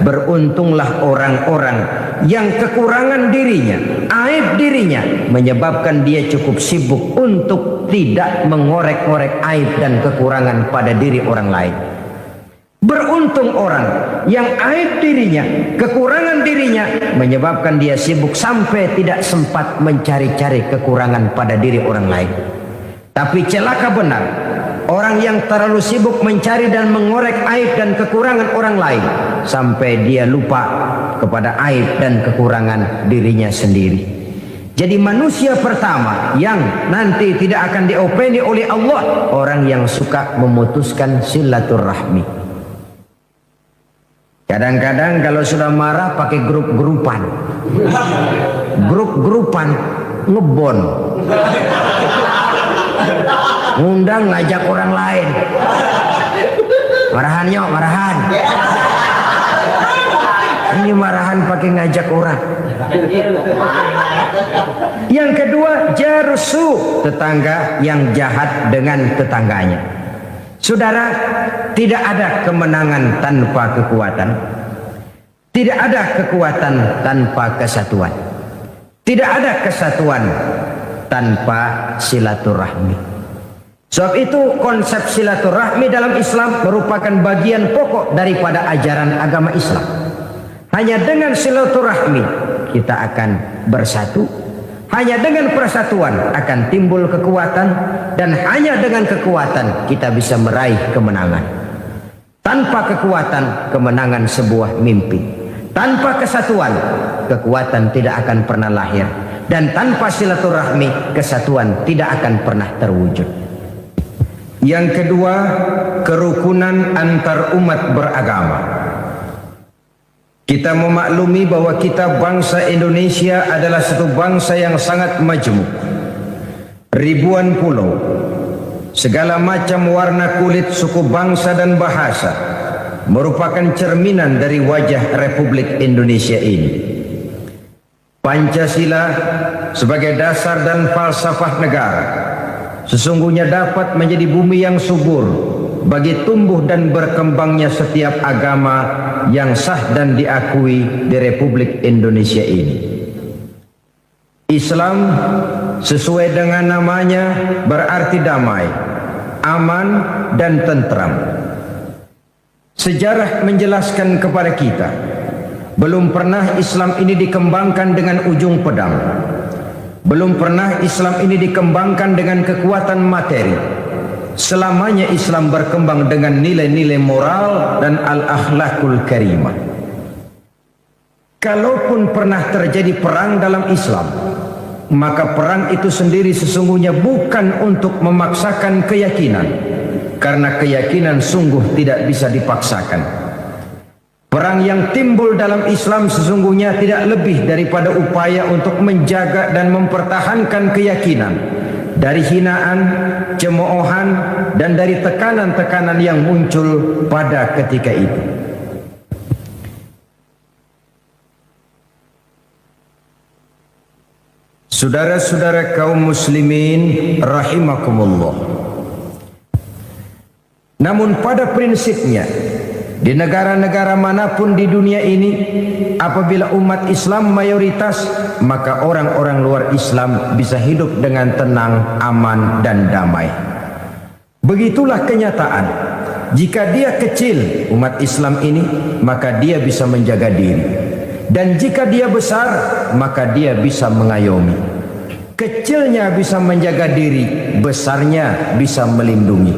Beruntunglah orang-orang yang kekurangan dirinya, aib dirinya menyebabkan dia cukup sibuk untuk tidak mengorek-ngorek aib dan kekurangan pada diri orang lain. Beruntung orang yang aib dirinya, kekurangan dirinya menyebabkan dia sibuk sampai tidak sempat mencari-cari kekurangan pada diri orang lain. Tapi celaka benar orang yang terlalu sibuk mencari dan mengorek aib dan kekurangan orang lain sampai dia lupa kepada aib dan kekurangan dirinya sendiri. Jadi manusia pertama yang nanti tidak akan diopeni oleh Allah, orang yang suka memutuskan silaturahmi. Kadang-kadang kalau sudah marah pakai grup-grupan, grup-grupan ngebon, ngundang ngajak orang lain, marahan yuk, marahan. Ini marahan pakai ngajak orang. Yang kedua, jarusu, tetangga yang jahat dengan tetangganya. Saudara, tidak ada kemenangan tanpa kekuatan. Tidak ada kekuatan tanpa kesatuan. Tidak ada kesatuan tanpa silaturahmi. Sebab itu konsep silaturahmi dalam Islam merupakan bagian pokok daripada ajaran agama Islam. Hanya dengan silaturahmi kita akan bersatu. Hanya dengan persatuan akan timbul kekuatan, dan hanya dengan kekuatan kita bisa meraih kemenangan. Tanpa kekuatan, kemenangan sebuah mimpi. Tanpa kesatuan, kekuatan tidak akan pernah lahir. Dan tanpa silaturahmi, kesatuan tidak akan pernah terwujud. Yang kedua, kerukunan antar umat beragama. Kita memaklumi bahwa kita bangsa Indonesia adalah satu bangsa yang sangat majemuk. Ribuan pulau, segala macam warna kulit, suku bangsa dan bahasa merupakan cerminan dari wajah Republik Indonesia ini. Pancasila sebagai dasar dan falsafah negara sesungguhnya dapat menjadi bumi yang subur bagi tumbuh dan berkembangnya setiap agama yang sah dan diakui di Republik Indonesia ini. Islam sesuai dengan namanya berarti damai, aman dan tentram. Sejarah menjelaskan kepada kita, belum pernah Islam ini dikembangkan dengan ujung pedang. Belum pernah Islam ini dikembangkan dengan kekuatan materi. Selamanya Islam berkembang dengan nilai-nilai moral dan al-akhlakul karimah. Kalaupun pernah terjadi perang dalam Islam, maka perang itu sendiri sesungguhnya bukan untuk memaksakan keyakinan, karena keyakinan sungguh tidak bisa dipaksakan. Perang yang timbul dalam Islam sesungguhnya tidak lebih daripada upaya untuk menjaga dan mempertahankan keyakinan dari hinaan, cemoohan, dan dari tekanan-tekanan yang muncul pada ketika itu. Saudara-saudara kaum muslimin rahimakumullah, Namun pada prinsipnya, di negara-negara manapun di dunia ini, apabila umat Islam mayoritas, maka orang-orang luar Islam bisa hidup dengan tenang, aman, dan damai. Begitulah kenyataan. Jika dia kecil, umat Islam ini, maka dia bisa menjaga diri. Dan jika dia besar, maka dia bisa mengayomi. Kecilnya bisa menjaga diri, besarnya bisa melindungi.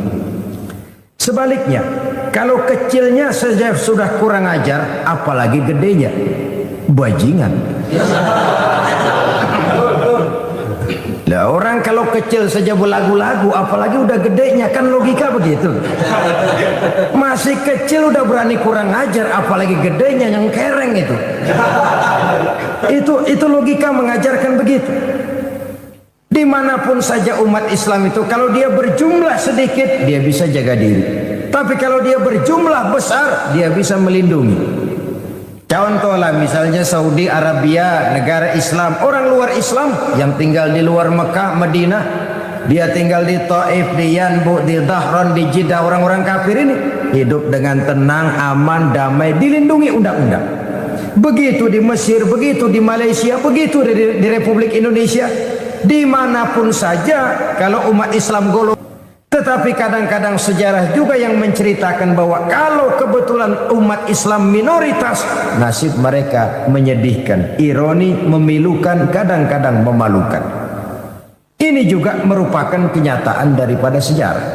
Sebaliknya, kalau kecilnya saja sudah kurang ajar, apalagi gedenya, bajingan. Lah orang kalau kecil saja belagu-lagu, apalagi udah gedenya, kan logika begitu. Masih kecil udah berani kurang ajar, apalagi gedenya yang kereng itu. Itu logika mengajarkan begitu. Dimanapun saja umat Islam itu, kalau dia berjumlah sedikit, dia bisa jaga diri. Tapi kalau dia berjumlah besar, dia bisa melindungi. Contohlah misalnya Saudi Arabia, negara Islam, orang luar Islam yang tinggal di luar Mekah, Madinah, dia tinggal di Taif, di Yanbu, di Dhahran, di Jeddah, orang-orang kafir ini hidup dengan tenang, aman, damai, dilindungi undang-undang. Begitu di Mesir, begitu di Malaysia, begitu di Republik Indonesia. Dimanapun saja kalau umat Islam golong. Tetapi kadang-kadang sejarah juga yang menceritakan bahwa kalau kebetulan umat Islam minoritas, nasib mereka menyedihkan, ironi, memilukan, kadang-kadang memalukan. Ini juga merupakan kenyataan daripada sejarah.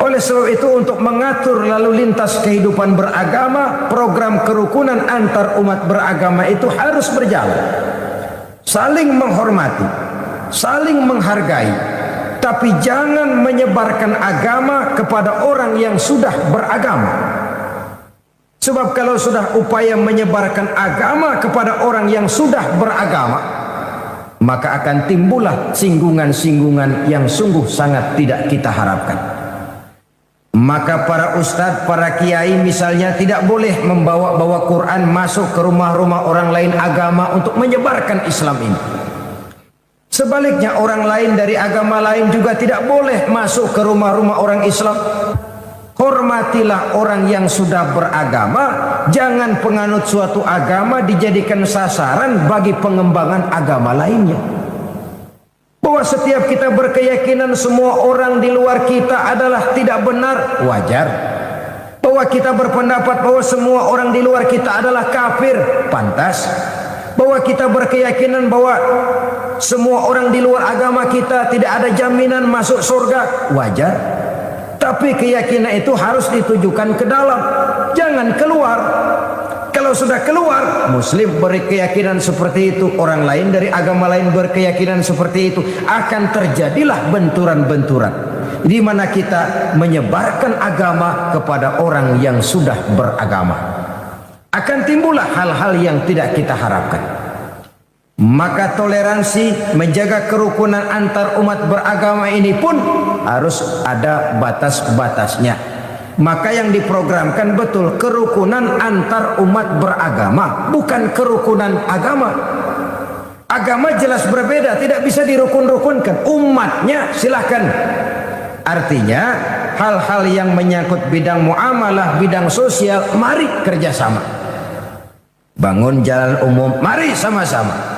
Oleh sebab itu, untuk mengatur lalu lintas kehidupan beragama, program kerukunan antar umat beragama itu harus berjalan. Saling menghormati, saling menghargai, tapi jangan menyebarkan agama kepada orang yang sudah beragama. Sebab kalau sudah upaya menyebarkan agama kepada orang yang sudah beragama, maka akan timbullah singgungan-singgungan yang sungguh sangat tidak kita harapkan. Maka para ustadz, para kiai misalnya tidak boleh membawa-bawa Quran masuk ke rumah-rumah orang lain agama untuk menyebarkan Islam ini. Sebaliknya orang lain dari agama lain juga tidak boleh masuk ke rumah-rumah orang Islam. Hormatilah orang yang sudah beragama, jangan penganut suatu agama dijadikan sasaran bagi pengembangan agama lainnya. Bahwa setiap kita berkeyakinan semua orang di luar kita adalah tidak benar, wajar. Bahwa kita berpendapat bahwa semua orang di luar kita adalah kafir, pantas. Bahwa kita berkeyakinan bahwa semua orang di luar agama kita tidak ada jaminan masuk surga, wajar. Tapi keyakinan itu harus ditujukan ke dalam, jangan keluar. Kalau sudah keluar, Muslim berkeyakinan seperti itu, orang lain dari agama lain berkeyakinan seperti itu, akan terjadilah benturan-benturan di mana kita menyebarkan agama kepada orang yang sudah beragama. Akan timbullah hal-hal yang tidak kita harapkan. Maka toleransi, menjaga kerukunan antar umat beragama ini pun harus ada batas-batasnya. Maka yang diprogramkan betul kerukunan antar umat beragama, bukan kerukunan agama. Agama jelas berbeda, tidak bisa dirukun-rukunkan. Umatnya silahkan. Artinya hal-hal yang menyangkut bidang muamalah, bidang sosial, mari kerjasama. Bangun jalan umum, mari sama-sama.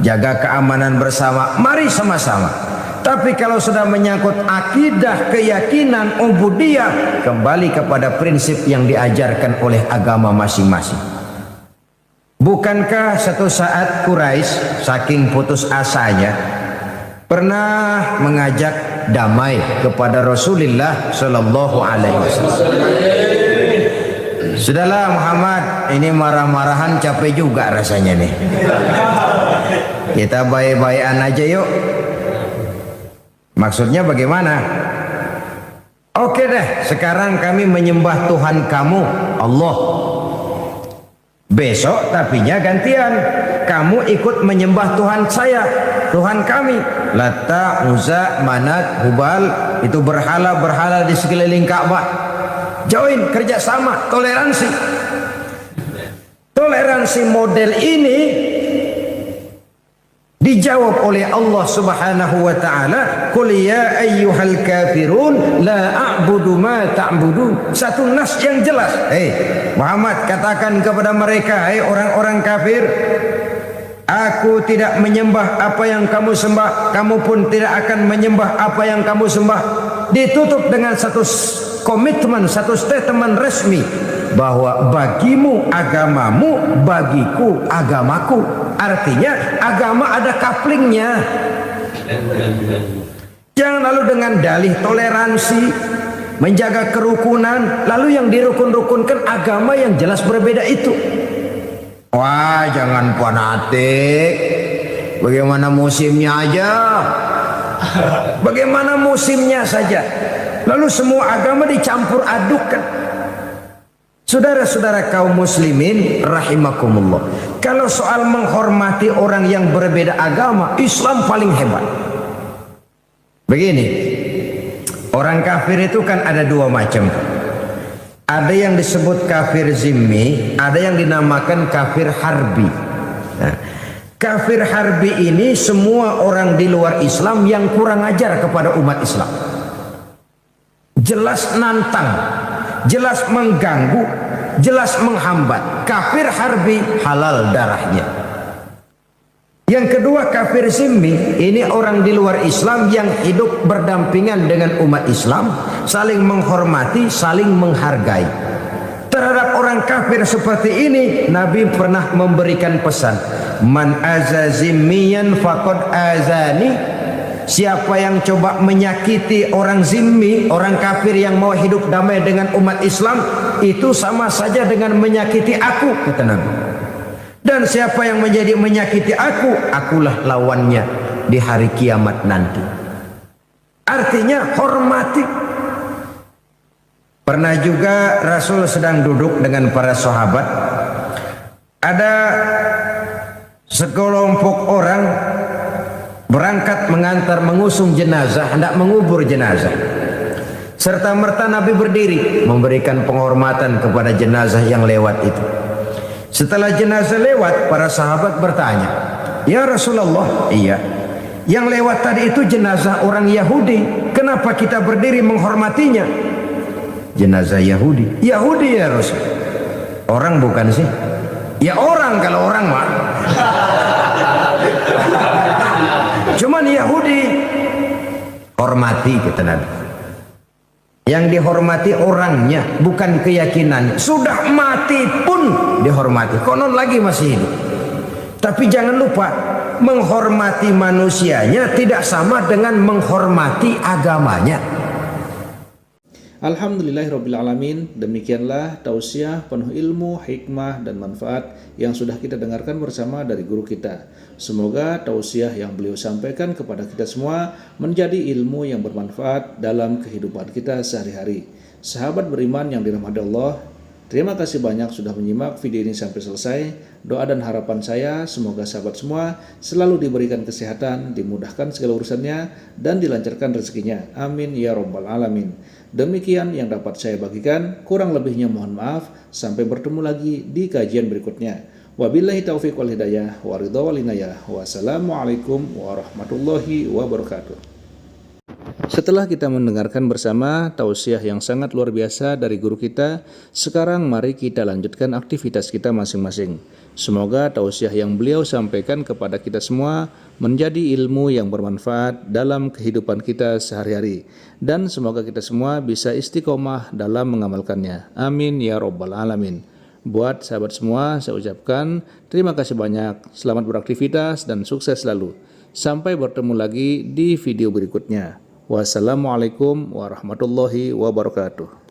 Jaga keamanan bersama, mari sama-sama. Tapi kalau sudah menyangkut akidah, keyakinan, ubudiyah, kembali kepada prinsip yang diajarkan oleh agama masing-masing. Bukankah satu saat Quraisy saking putus asanya pernah mengajak damai kepada Rasulullah Shallallahu Alaihi Wasallam? Sudahlah Muhammad, ini marah-marahan capek juga rasanya nih. Kita baik-baikan aja yuk. Maksudnya bagaimana? Oke deh, sekarang kami menyembah Tuhan kamu, Allah. Besok tapinya gantian, kamu ikut menyembah Tuhan saya, Tuhan kami. Lata, Uzza, Manat, Hubal, itu berhala-berhala di sekeliling Ka'bah. Join, kerjasama, toleransi. Toleransi model ini Dijawab oleh Allah Subhanahu wa taala, "Qul ya ayyuhal kafirun la a'budu ma ta'budun." Satu nas yang jelas. Muhammad, katakan kepada mereka, orang-orang kafir, aku tidak menyembah apa yang kamu sembah, kamu pun tidak akan menyembah apa yang kamu sembah. Ditutup dengan satu komitmen, satu statement resmi bahwa bagimu agamamu, bagiku agamaku. Artinya agama ada couplingnya. Jangan lalu dengan dalih toleransi, menjaga kerukunan, lalu yang dirukun-rukunkan agama yang jelas berbeda itu. Wah, jangan fanatik. Bagaimana musimnya aja. Bagaimana musimnya saja. Lalu semua agama dicampur adukkan. Saudara-saudara kaum muslimin rahimakumullah, kalau soal menghormati orang yang berbeda agama, Islam paling hebat. Begini, orang kafir itu kan ada dua macam. Ada yang disebut kafir zimmi, ada yang dinamakan kafir harbi. Nah, kafir harbi ini semua orang di luar Islam yang kurang ajar kepada umat Islam. Jelas nantang, jelas mengganggu, jelas menghambat. Kafir harbi, halal darahnya. Yang kedua kafir zimmi, ini orang di luar Islam yang hidup berdampingan dengan umat Islam, saling menghormati, saling menghargai. Terhadap orang kafir seperti ini, Nabi pernah memberikan pesan, man aza zimmiyan faqad azani. Siapa yang coba menyakiti orang zimmi, orang kafir yang mau hidup damai dengan umat Islam, itu sama saja dengan menyakiti aku, kata Nabi. Dan siapa yang menjadi menyakiti aku, akulah lawannya di hari kiamat nanti. Artinya hormati. Pernah juga Rasul sedang duduk dengan para sahabat. Ada sekelompok orang berangkat mengantar mengusung jenazah, hendak mengubur jenazah. Serta merta Nabi berdiri memberikan penghormatan kepada jenazah yang lewat itu. Setelah jenazah lewat, para sahabat bertanya, "Ya Rasulullah, iya, yang lewat tadi itu jenazah orang Yahudi, kenapa kita berdiri menghormatinya?" Jenazah Yahudi. Yahudi ya Rasul. Orang bukan sih? Ya orang, kalau orang mah. Cuman Yahudi. Hormati, kata Nabi. Yang dihormati orangnya, bukan keyakinan. Sudah mati pun dihormati. Konon lagi masih hidup. Tapi jangan lupa, menghormati manusianya tidak sama dengan menghormati agamanya. Alhamdulillahirrabbilalamin. Demikianlah tausiah penuh ilmu, hikmah, dan manfaat yang sudah kita dengarkan bersama dari guru kita. Semoga tausiah yang beliau sampaikan kepada kita semua menjadi ilmu yang bermanfaat dalam kehidupan kita sehari-hari. Sahabat beriman yang dirahmati Allah, terima kasih banyak sudah menyimak video ini sampai selesai. Doa dan harapan saya semoga sahabat semua selalu diberikan kesehatan, dimudahkan segala urusannya, dan dilancarkan rezekinya. Amin ya rabbal alamin. Demikian yang dapat saya bagikan, kurang lebihnya mohon maaf. Sampai bertemu lagi di kajian berikutnya. Wabillahi taufiq wal hidayah wa ridha wal inayah. Wassalamualaikum warahmatullahi wabarakatuh. Setelah kita mendengarkan bersama tausiah yang sangat luar biasa dari guru kita, sekarang mari kita lanjutkan aktivitas kita masing-masing. Semoga tausiah yang beliau sampaikan kepada kita semua menjadi ilmu yang bermanfaat dalam kehidupan kita sehari-hari. Dan semoga kita semua bisa istiqomah dalam mengamalkannya. Amin ya rabbal alamin. Buat sahabat semua, saya ucapkan terima kasih banyak. Selamat beraktivitas dan sukses selalu. Sampai bertemu lagi di video berikutnya. Wassalamualaikum warahmatullahi wabarakatuh.